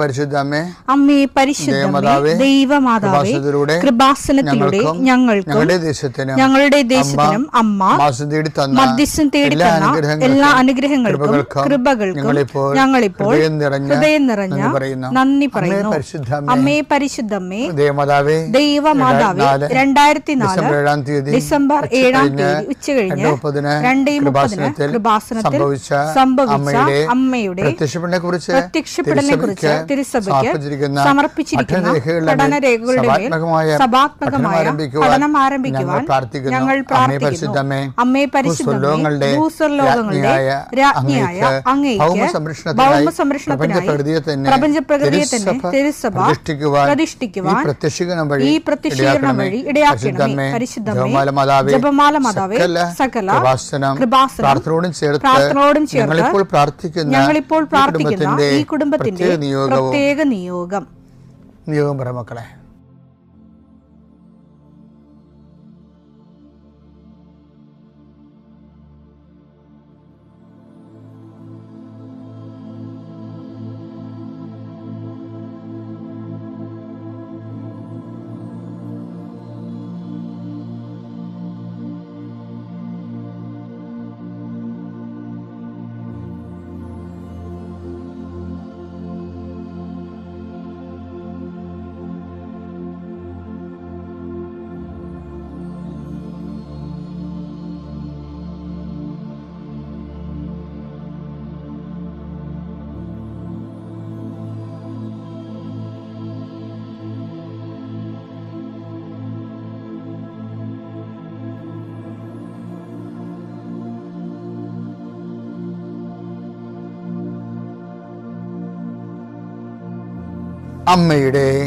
പരിശുദ്ധമേ, അമ്മേ പരിശുദ്ധമേ, ദൈവമാതാവേ, കൃപാസനത്തിലൂടെ ഞങ്ങൾക്കും ഞങ്ങളുടെ ദേശത്തിനും അമ്മ മധ്യസ്ഥം തേടി തന്ന എല്ലാ അനുഗ്രഹങ്ങൾക്കും കൃപകൾക്കും ഞങ്ങളിപ്പോൾ ഹൃദയം നിറഞ്ഞ നന്ദി പറയുന്നു. അമ്മേ പരിശുദ്ധമേ, ദൈവമാതാവേ, 2004 ഡിസംബർ 7 ഉച്ചകഴിഞ്ഞ് 2:30 കൃപാസനത്തിൽ സംഭവിച്ച അമ്മയുടെ പ്രത്യക്ഷപ്പെടലിനെ കുറിച്ച് തിരുസഭയ്ക്ക് സമർപ്പിച്ചിരിക്കുന്ന പഠനരേഖകളുടെ മേൽ സഭാത്മകമായ പഠനം ആരംഭിക്കുവാൻ ഞങ്ങൾ പ്രാർത്ഥിക്കുന്നു. അമ്മേ പരിശുദ്ധമേ, ഭൂസ്വർലോകങ്ങളുടെ രാജ്ഞിയായ അങ്ങേയ്ക്ക് ഭൗമസംരക്ഷണത്തിനായി പ്രപഞ്ചപ്രകൃതിയെ തന്നെ തിരുസഭ പ്രതിഷ്ഠിക്കുവാൻ ഈ പ്രത്യക്ഷീകരണം വഴി ഇടയാക്കണമേ. പരിശുദ്ധമേ, ജപമാല മാതാവേ, സകല കൃപാസനം പ്രാർത്ഥനയോടും ചേർത്ത് ഞങ്ങളിപ്പോൾ പ്രാർത്ഥിക്കുന്ന ഈ കുടുംബത്തിന്റെ പ്രത്യേക നിയോഗം മക്കളെ.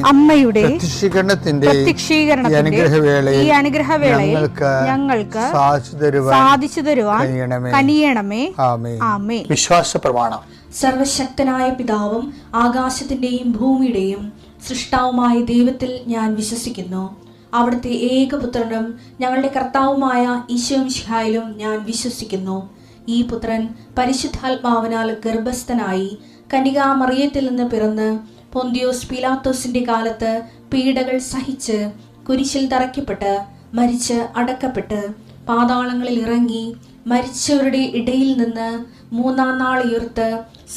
അമ്മയുടെ പ്രത്യക്ഷീകരണത്തിന്റെ ഈ അനുഗ്രഹവേളയിൽ ഞങ്ങൾക്ക് സാധിച്ചു തരുവാൻ കനിയണമേ. ആമേൻ. വിശ്വാസ പ്രമാണം. സർവശക്തനായ പിതാവും ആകാശത്തിന്റെയും ഭൂമിയുടെയും സൃഷ്ടാവുമായ ദൈവത്തിൽ ഞാൻ വിശ്വസിക്കുന്നു. അവിടുത്തെ ഏകപുത്രനും ഞങ്ങളുടെ കർത്താവുമായ ഈശോമിശിഹായിലും ഞാൻ വിശ്വസിക്കുന്നു. ഈ പുത്രൻ പരിശുദ്ധാത്മാവിനാൽ ഗർഭസ്ഥനായി കന്യകാമറിയത്തിൽ നിന്ന് പിറന്ന് പൊന്തിയോസ് പീലാത്തോസിന്റെ കാലത്ത് പീഡകൾ സഹിച്ച് കുരിശിൽ തറയ്ക്കപ്പെട്ട് മരിച്ച് അടക്കപ്പെട്ട് പാതാളങ്ങളിൽ ഇറങ്ങി മരിച്ചവരുടെ ഇടയിൽ നിന്ന് 3-ാം നാൾ ഉയർത്ത്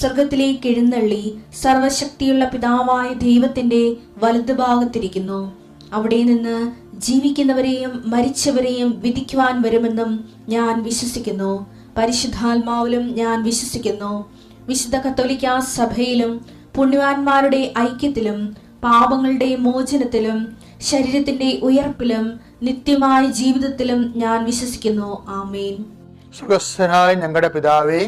സ്വർഗത്തിലേക്ക് എഴുന്നള്ളി സർവശക്തിയുള്ള പിതാവായ ദൈവത്തിന്റെ വലതുഭാഗത്തിരിക്കുന്നു. അവിടെ നിന്ന് ജീവിക്കുന്നവരെയും മരിച്ചവരെയും വിധിക്കുവാൻ വരുമെന്നും ഞാൻ വിശ്വസിക്കുന്നു. പരിശുദ്ധാത്മാവിലും ഞാൻ വിശ്വസിക്കുന്നു. വിശുദ്ധ കത്തോലിക്കാ സഭയിലും പുണ്യവാന്മാരുടെ ഐക്യത്തിലും പാപങ്ങളുടെ മോചനത്തിലും ശരീരത്തിന്റെ ഉയർപ്പിലും നിത്യമായ ജീവിതത്തിലും ഞാൻ വിശ്വസിക്കുന്നു. ആമേൻ. സുഖസ്ഥനായ ഞങ്ങളുടെ പിതാവേ,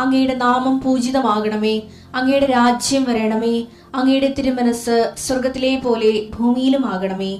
അങ്ങയുടെ നാമം പൂജിതമാകണമേ. അങ്ങയുടെ രാജ്യം വരണമേ. അങ്ങയുടെ തിരുമനസ് സ്വർഗത്തിലെ പോലെ ഭൂമിയിലും ആകണമേ.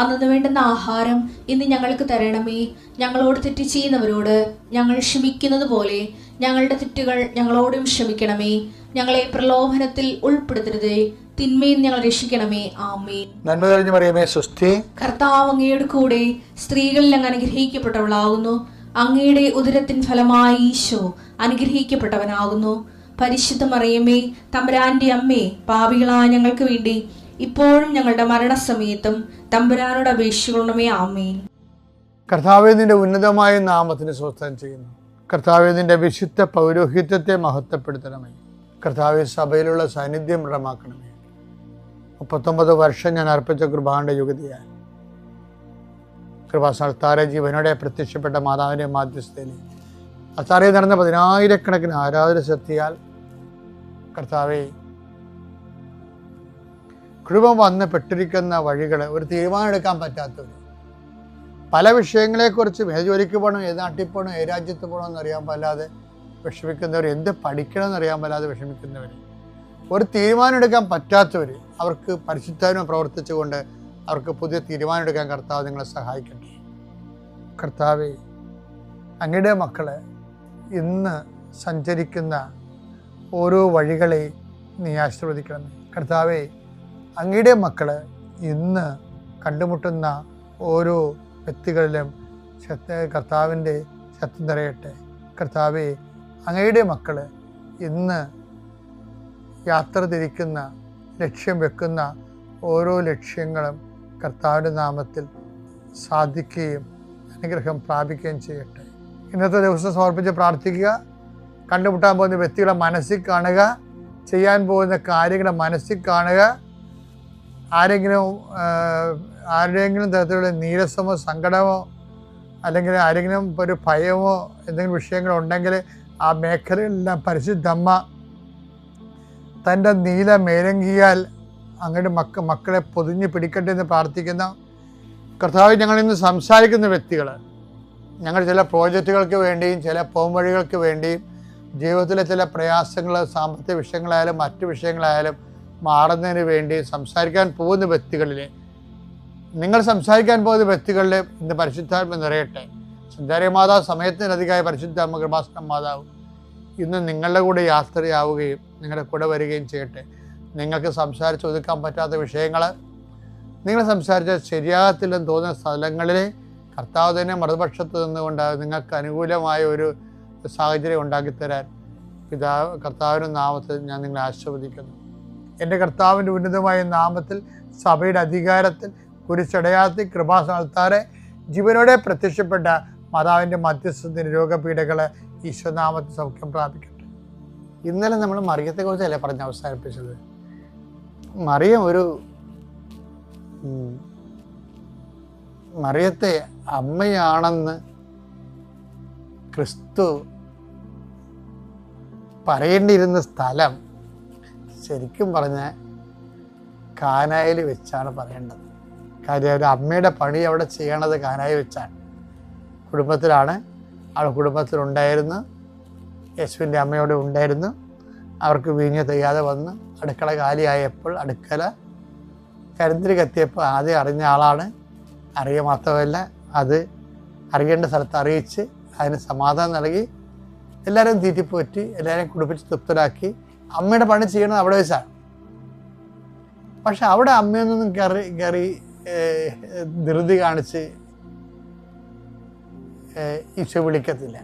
അന്നു വേണ്ടുന്ന ആഹാരം ഇന്ന് ഞങ്ങൾക്ക് തരണമേ. ഞങ്ങളോട് തെറ്റ് ചെയ്യുന്നവരോട് ഞങ്ങൾ ക്ഷമിക്കുന്നത് പോലെ ഞങ്ങളുടെ തെറ്റുകൾ ഞങ്ങളോടും ക്ഷമിക്കണമേ. ഞങ്ങളെ പ്രലോഭനത്തിൽ ഉൾപ്പെടുത്തരുതേ, തിന്മയിൽ ഞങ്ങൾ രക്ഷിക്കണമേ. ആമേൻ. നന്മ നിറഞ്ഞ മറിയമേ, സ്വസ്തി. കർത്താവ് അങ്ങയുടെ കൂടെ സ്ത്രീകളിൽ അങ്ങ് അനുഗ്രഹിക്കപ്പെട്ടവളാകുന്നു. അങ്ങയുടെ ഉദരത്തിൻ ഫലമായി ഈശോ അനുഗ്രഹിക്കപ്പെട്ടവനാകുന്നു. പരിശുദ്ധ മറിയമേ, തമ്പുരാന്റെ അമ്മേ, പാപികളായ ഞങ്ങൾക്ക് വേണ്ടി ഇപ്പോഴും ഞങ്ങളുടെ മരണസമയത്തും തമ്പുരാനോട് അപേക്ഷിക്കണമേ. ആമേൻ. കർത്താവേ, നിന്റെ ഉന്നതമായ നാമത്തിന് സ്വസ്ഥം ചെയ്യുന്നു. കർത്താവേ, നിന്റെ വിശുദ്ധ പൗരോഹിത്യത്തെ മഹത്വപ്പെടുത്തണമേ. കർത്താവേ, സഭയിലുള്ള സാന്നിധ്യം ദൃഢമാക്കണമേ. 39 വർഷം ഞാൻ അർപ്പിച്ച കൃപാന്റെ യുഗതിയായി കൃപാസ്ഥാന ജീവനോടെ പ്രത്യക്ഷപ്പെട്ട മാതാവിന്റെ മാധ്യസ്ഥയിൽ അത്താറയിൽ നടന്ന 10,000-കണക്കിന് ആരാധന ശക്തിയാൽ കർത്താവേ, കൃപ വന്ന് പെട്ടിരിക്കുന്ന വഴികൾ ഒരു തീരുമാനം എടുക്കാൻ പറ്റാത്തവർ, പല വിഷയങ്ങളെക്കുറിച്ചും ഏത് ജോലിക്ക് പോകണം, ഏത് നാട്ടിൽ പോകണം, ഏത് രാജ്യത്ത് പോകണമെന്ന് അറിയാൻ പാടില്ലാതെ വിഷമിക്കുന്നവർ, എന്ത് പഠിക്കണമെന്ന് അറിയാൻ പാടില്ലാതെ വിഷമിക്കുന്നവർ, ഒരു തീരുമാനം എടുക്കാൻ പറ്റാത്തവർ, അവർക്ക് പരിശുദ്ധാത്മാവ് പ്രവർത്തിച്ചുകൊണ്ട് അവർക്ക് പുതിയ തീരുമാനം എടുക്കാൻ കർത്താവ് നിങ്ങളെ സഹായിക്കട്ടെ. കർത്താവേ, അങ്ങയുടെ മക്കളെ ഇന്ന് സഞ്ചരിക്കുന്ന ഓരോ വഴികളെ നീ ആശീർവദിക്കണമേ. കർത്താവേ, അങ്ങയുടെ മക്കള് ഇന്ന് കണ്ടുമുട്ടുന്ന ഓരോ വ്യക്തികളിലും കർത്താവിൻ്റെ ശക്തി നിറയട്ടെ. കർത്താവേ, അങ്ങയുടെ മക്കള് ഇന്ന് യാത്ര തിരിക്കുന്ന ലക്ഷ്യം വെക്കുന്ന ഓരോ ലക്ഷ്യങ്ങളും കർത്താവിൻ്റെ നാമത്തിൽ സാധിക്കുകയും അനുഗ്രഹം പ്രാപിക്കുകയും ചെയ്യട്ടെ. ഇന്നത്തെ ദിവസം സമർപ്പിച്ച് പ്രാർത്ഥിക്കുക. കണ്ടുമുട്ടാൻ പോകുന്ന വ്യക്തികളെ മനസ്സിൽ കാണുക, ചെയ്യാൻ പോകുന്ന കാര്യങ്ങളെ മനസ്സിൽ കാണുക. ആരുടെയെങ്കിലും തരത്തിലുള്ള നീരസമോ സങ്കടമോ അല്ലെങ്കിൽ ആരെങ്കിലും ഒരു ഭയമോ എന്തെങ്കിലും വിഷയങ്ങളുണ്ടെങ്കിൽ ആ മേഖലകളിലെല്ലാം പരിശുദ്ധമ്മ തൻ്റെ നീല മേലങ്കിയാൽ അങ്ങയുടെ മക്കളെ പൊതിഞ്ഞ് പിടിക്കട്ടെ എന്ന് പ്രാർത്ഥിക്കുന്ന കർത്താവ്. ഞങ്ങളിന്ന് സംസാരിക്കുന്ന വ്യക്തികൾ ഞങ്ങൾ ചില പ്രോജക്റ്റുകൾക്ക് വേണ്ടിയും ചില പോംവഴികൾക്ക് വേണ്ടിയും ജീവിതത്തിലെ ചില പ്രയാസങ്ങൾ, സാമ്പത്തിക വിഷയങ്ങളായാലും മറ്റു വിഷയങ്ങളായാലും മാറുന്നതിന് വേണ്ടി സംസാരിക്കാൻ പോകുന്ന വ്യക്തികളിൽ, നിങ്ങൾ സംസാരിക്കാൻ പോകുന്ന വ്യക്തികളിൽ ഇന്ന് പരിശുദ്ധാത്മ നിറയട്ടെ. സുന്ദരി മാതാവ് സമയത്തിനധികമായ പരിശുദ്ധാത്മ കൃപാസന മാതാവ് ഇന്ന് നിങ്ങളുടെ കൂടെ യാത്രയാവുകയും നിങ്ങളുടെ കൂടെ വരികയും ചെയ്യട്ടെ. നിങ്ങൾക്ക് സംസാരിച്ച് ഒതുക്കാൻ പറ്റാത്ത വിഷയങ്ങൾ, നിങ്ങൾ സംസാരിച്ച ശരിയാകത്തില്ലെന്ന് തോന്നുന്ന സ്ഥലങ്ങളിൽ കർത്താവ് തന്നെ മറുപക്ഷത്ത് നിന്നുകൊണ്ട് നിങ്ങൾക്ക് അനുകൂലമായ ഒരു സാഹചര്യം ഉണ്ടാക്കിത്തരാൻ കർത്താവിൻ്റെ നാമത്തിൽ ഞാൻ നിങ്ങളെ ആശീർവദിക്കുന്നു. എൻ്റെ കർത്താവിൻ്റെ ഉന്നതമായ നാമത്തിൽ സഭയുടെ അധികാരത്തിൽ കുരിശടയാത്തി കൃപാസനത്താറെ ജീവനോടെ പ്രത്യക്ഷപ്പെട്ട മാതാവിൻ്റെ മധ്യസ്ഥത്തിന് രോഗപീഠകളെ ഈശ്വരനാമത്തിൽ സൗഖ്യം പ്രാപിക്കട്ടെ. ഇന്നലെ നമ്മൾ മറിയത്തെക്കുറിച്ചല്ലേ പറഞ്ഞ് അവസാനിപ്പിച്ചത്. മറിയത്തെ അമ്മയാണെന്ന് ക്രിസ്തു പറയേണ്ടിയിരുന്ന സ്ഥലം ശരിക്കും പറഞ്ഞാൽ കാനായിൽ വെച്ചാണ് പറയേണ്ടത്. കാര്യം ഒരു അമ്മയുടെ പണി അവിടെ ചെയ്യണത് കാനായിൽ വെച്ചാണ്. കുടുംബത്തിലാണ്. അവിടെ കുടുംബത്തിലുണ്ടായിരുന്നു, യേശുവിൻ്റെ അമ്മയോടെ ഉണ്ടായിരുന്നു. അവർക്ക് വീഞ്ഞ് തികയാതെ വന്ന് അടുക്കള കാലിയായപ്പോൾ അടുക്കള കരിന്തിരി കത്തിയപ്പോൾ ആദ്യം അറിഞ്ഞ ആളാണ്. അറിയുക മാത്രമല്ല, അത് അറിയേണ്ട സ്ഥലത്ത് അറിയിച്ച് അതിന് സമാധാനം നൽകി എല്ലാവരെയും തീറ്റിപ്പോറ്റി എല്ലാവരെയും കുടിപ്പിച്ച് തൃപ്തരാക്കി. അമ്മയുടെ പണി ചെയ്യണത് അവിടെ വെച്ചാണ്. പക്ഷെ അവിടെ അമ്മയൊന്നും കയറി ധൃതി കാണിച്ച് ഈശോ വിളിക്കത്തില്ല.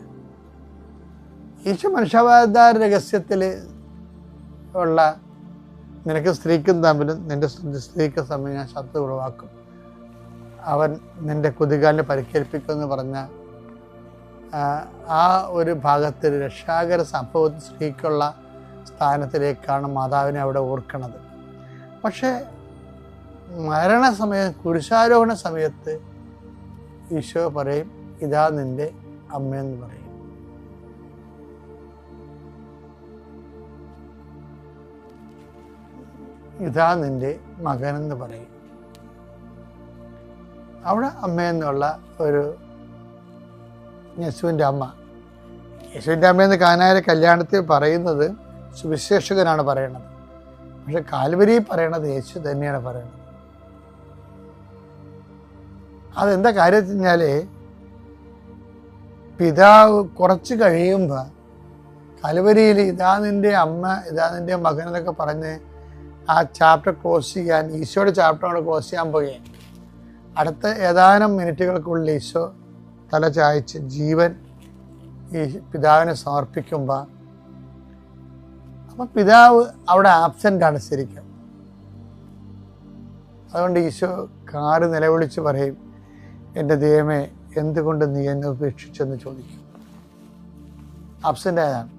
ഈശോ മനുഷ്യാവതാര രഹസ്യത്തിൽ ഉള്ള നിനക്ക് സ്ത്രീക്കും തമ്മിലും നിന്റെ സ്ത്രീക്ക് തമ്മിൽ ഞാൻ ശത്രു ഉളവാക്കും, അവൻ നിന്റെ കുതികാലിനെ പരിക്കേൽപ്പിക്കുമെന്ന് പറഞ്ഞ ആ ഒരു ഭാഗത്തിൽ രക്ഷാകര സംഭവത്തിൽ സ്ത്രീക്കുള്ള സ്ഥാനത്തിലേക്കാണ് മാതാവിനെ അവിടെ ഓർക്കണത്. പക്ഷേ മരണസമയം, കുരിശാരോഹണ സമയത്ത് ഈശോ പറയും, ഇതാ നിന്റെ അമ്മയെന്ന് പറയും. ഇതാ നിന്റെ മകനെന്ന് പറയും. അവിടെ അമ്മയെന്നുള്ള ഒരു യേശുവിൻ്റെ അമ്മ, യേശുവിൻ്റെ അമ്മയെന്ന് കാനായിലെ കല്യാണത്തിൽ പറയുന്നത് സുവിശേഷകനാണ് പറയണത്. പക്ഷെ കാൽവരി പറയണത് യേശു തന്നെയാണ് പറയണത്. അതെന്താ കാര്യം വെച്ച് കഴിഞ്ഞാൽ, പിതാവ് കുറച്ച് കഴിയുമ്പോൾ കാൽവരിയിൽ ഇതാ നിൻ്റെ അമ്മ, ഇതാ നിൻ്റെ മകൻ എന്നൊക്കെ പറഞ്ഞ് ആ ചാപ്റ്റർ ക്ലോസ് ചെയ്യാൻ, ഈശോയുടെ ചാപ്റ്ററോട് ക്ലോസ് ചെയ്യാൻ പോകുകയാണ്. അടുത്ത ഏതാനും മിനിറ്റുകൾക്കുള്ളിൽ ഈശോ തല ചായ്ച്ച് ജീവൻ ഈ പിതാവിനെ സമർപ്പിക്കുമ്പോൾ, അപ്പം പിതാവ് അവിടെ ആബ്സെൻ്റാണ് ശരിക്കും. അതുകൊണ്ട് ഈശോ കാറ് നിലവിളിച്ച് പറയും, എൻ്റെ ദൈവമേ എന്തുകൊണ്ട് നീ എന്നെ ഉപേക്ഷിച്ചെന്ന് ചോദിക്കും. ആബ്സെൻ്റ് ആയതാണ്.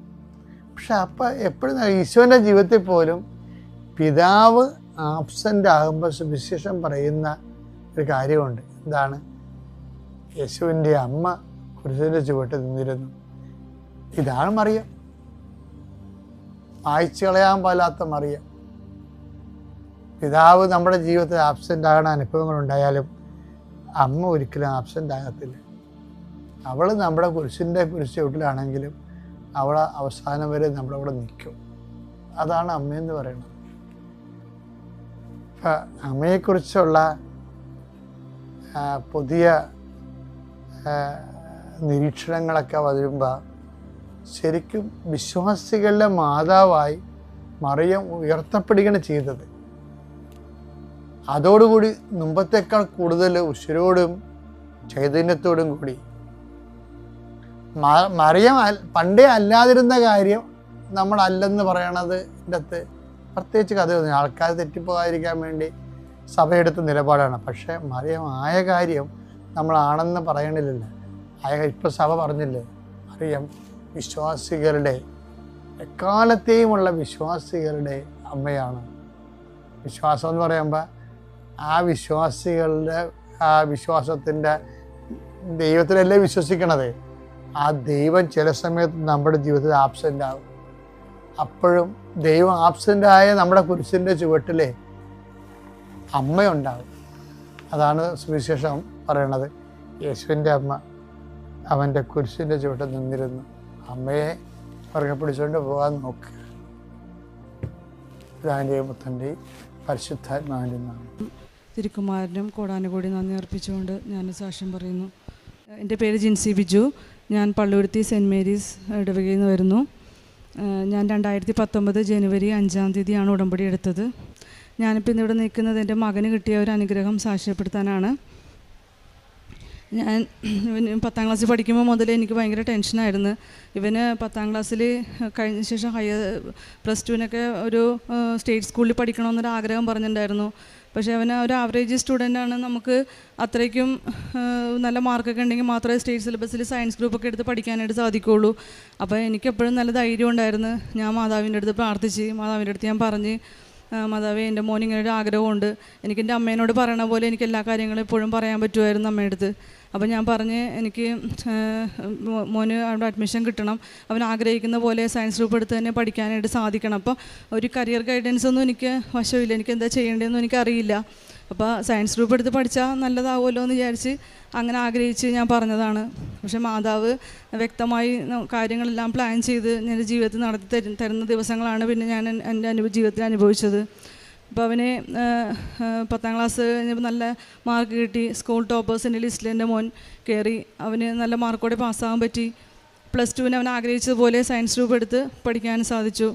പക്ഷെ അപ്പം എപ്പോഴും ഈശോൻ്റെ ജീവിതത്തിൽ പോലും പിതാവ് ആബ്സെൻ്റ് ആകുമ്പോൾ സുവിശേഷം പറയുന്ന ഒരു കാര്യമുണ്ട്. എന്താണ്? യേശുവിൻ്റെ അമ്മ കുരിശിൻ്റെ ചുവട്ടിൽ നിന്നിരുന്നു. ഇതാണ് മറിയം, മായ്ച്ചു കളയാൻ പാലാത്ത മറിയം. പിതാവ് നമ്മുടെ ജീവിതത്തിൽ ആബ്സെൻ്റ് ആകുന്ന അനുഭവങ്ങളുണ്ടായാലും അമ്മ ഒരിക്കലും ആബ്സെൻ്റ് ആകത്തില്ല. അവൾ നമ്മുടെ കുരിശിൻ്റെ ചുവട്ടിലാണെങ്കിലും അവൾ അവസാനം വരെ നമ്മളവിടെ നിൽക്കും. അതാണ് അമ്മയെന്ന് പറയുന്നത്. അപ്പം അമ്മയെക്കുറിച്ചുള്ള പുതിയ നിരീക്ഷണങ്ങളൊക്കെ വരുമ്പോൾ ശരിക്കും വിശ്വാസികളുടെ മാതാവായി മറിയം ഉയർത്തപ്പെടുകയാണ് ചെയ്തത്. അതോടുകൂടി മുമ്പത്തേക്കാൾ കൂടുതൽ ഉശിരോടും ചൈതന്യത്തോടും കൂടി. മറിയം പണ്ടേ അല്ലാതിരുന്ന കാര്യം നമ്മളല്ലെന്ന് പറയണത് ഇതിൻ്റെ പ്രത്യേകിച്ച് കഥയൊന്നും ആൾക്കാർ തെറ്റിപ്പോകാതിരിക്കാൻ വേണ്ടി സഭയെടുത്ത നിലപാടാണ്. പക്ഷേ മറിയം ആയ കാര്യം നമ്മളാണെന്ന് പറയണില്ല. ഇപ്പോൾ സഭ പറഞ്ഞില്ലേ, മറിയം വിശ്വാസികളുടെ എക്കാലത്തെയുമുള്ള വിശ്വാസികളുടെ അമ്മയാണ്. വിശ്വാസം എന്ന് പറയുമ്പോൾ ആ വിശ്വാസികളുടെ ആ വിശ്വാസത്തിൻ്റെ ദൈവത്തിലല്ലേ വിശ്വസിക്കണത്. ആ ദൈവം ചില സമയത്ത് നമ്മുടെ ജീവിതത്തിൽ ആബ്സെൻ്റ് ആകും. അപ്പോഴും ദൈവം ആബ്സെൻ്റ് ആയ നമ്മുടെ കുരിശിൻ്റെ ചുവട്ടിലെ അമ്മയുണ്ടാകും. അതാണ് സുവിശേഷം പറയണത്. യേശുവിൻ്റെ അമ്മ അവൻ്റെ കുരിശിൻ്റെ ചുവട്ടിൽ നിന്നിരുന്നു. അമ്മയെ പുറകെ പിടിച്ചുകൊണ്ട് പോകാൻ നോക്കുക. പിതാവിൻ്റെയും പുത്രൻ്റെയും പരിശുദ്ധാത്മാവിൻ്റെ നാമം. തിരുക്കുമാരനും കോടാനുകൂടി നന്ദി അർപ്പിച്ചുകൊണ്ട് ഞാൻ സാക്ഷ്യം പറയുന്നു. എൻ്റെ പേര് ജിൻസി ബിജു. ഞാൻ പള്ളുരുത്തി സെൻറ്റ് മേരീസ് ഇടവകയിൽ നിന്ന് വരുന്നു. ഞാൻ 2019 ജനുവരി 5-ാം തീയതിയാണ് ഉടമ്പടി എടുത്തത്. ഞാനിപ്പോൾ ഇന്നിവിടെ നിൽക്കുന്നത് എൻ്റെ മകന് കിട്ടിയ ഒരു അനുഗ്രഹം സാക്ഷ്യപ്പെടുത്താനാണ്. ഞാൻ 10ാം ക്ലാസ്സിൽ പഠിക്കുമ്പോൾ മുതലേ എനിക്ക് ഭയങ്കര ടെൻഷനായിരുന്നു. ഇവന് 10ാം ക്ലാസ്സിൽ കഴിഞ്ഞ ശേഷം +2-നൊക്കെ ഒരു സ്റ്റേറ്റ് സ്കൂളിൽ പഠിക്കണമെന്നൊരു ആഗ്രഹം പറഞ്ഞിട്ടുണ്ടായിരുന്നു. പക്ഷേ അവന് ഒരു ആവറേജ് സ്റ്റുഡൻ്റാണ്. നമുക്ക് അത്രയ്ക്കും നല്ല മാർക്കൊക്കെ ഉണ്ടെങ്കിൽ മാത്രമേ സ്റ്റേറ്റ് സിലബസിൽ സയൻസ് ഗ്രൂപ്പൊക്കെ എടുത്ത് പഠിക്കാനായിട്ട് സാധിക്കുകയുള്ളൂ. അപ്പോൾ എനിക്കെപ്പോഴും നല്ല ധൈര്യം ഉണ്ടായിരുന്നു. ഞാൻ മാതാവിൻ്റെ അടുത്ത് പ്രാർത്ഥിച്ച്, മാതാവിൻ്റെ അടുത്ത് ഞാൻ പറഞ്ഞ്, മാതാവേ എൻ്റെ മോൻ ഇങ്ങനെ ഒരു ആഗ്രഹമുണ്ട്. എനിക്കെൻ്റെ അമ്മേനോട് പറയണ പോലെ എനിക്ക് എല്ലാ കാര്യങ്ങളും എപ്പോഴും പറയാൻ പറ്റുമായിരുന്നു അമ്മയുടെ അടുത്ത്. അപ്പോൾ ഞാൻ പറഞ്ഞ് എനിക്ക് മോന് അവിടെ അഡ്മിഷൻ കിട്ടണം, അവൻ ആഗ്രഹിക്കുന്ന പോലെ സയൻസ് ഗ്രൂപ്പ് എടുത്ത് തന്നെ പഠിക്കാനായിട്ട് സാധിക്കണം. അപ്പോൾ ഒരു കരിയർ ഗൈഡൻസ് ഒന്നും എനിക്ക് വശമില്ല, എനിക്ക് എന്താ ചെയ്യേണ്ടതെന്നും എനിക്കറിയില്ല. അപ്പോൾ സയൻസ് ഗ്രൂപ്പ് എടുത്ത് പഠിച്ചാൽ നല്ലതാവുമല്ലോ എന്ന് വിചാരിച്ച് അങ്ങനെ ആഗ്രഹിച്ച് ഞാൻ പറഞ്ഞതാണ്. പക്ഷേ മാതാവ് വ്യക്തമായി കാര്യങ്ങളെല്ലാം പ്ലാൻ ചെയ്ത് എൻ്റെ ജീവിതത്തിൽ നടത്തി തരുന്ന ദിവസങ്ങളാണ് പിന്നെ ഞാൻ എൻ്റെ ജീവിതത്തിൽ അനുഭവിച്ചത്. അപ്പോൾ അവന് 10ാം ക്ലാസ് കഴിഞ്ഞപ്പോൾ നല്ല മാർക്ക് കിട്ടി. സ്കൂൾ ടോപ്പേഴ്സിൻ്റെ ലിസ്റ്റിൽ എൻ്റെ മോൻ കയറി. അവന് നല്ല മാർക്കോടെ പാസ്സാകാൻ പറ്റി. +2-ന് അവൻ ആഗ്രഹിച്ചതുപോലെ സയൻസ് ഗ്രൂപ്പ് എടുത്ത് പഠിക്കാൻ സാധിച്ചു.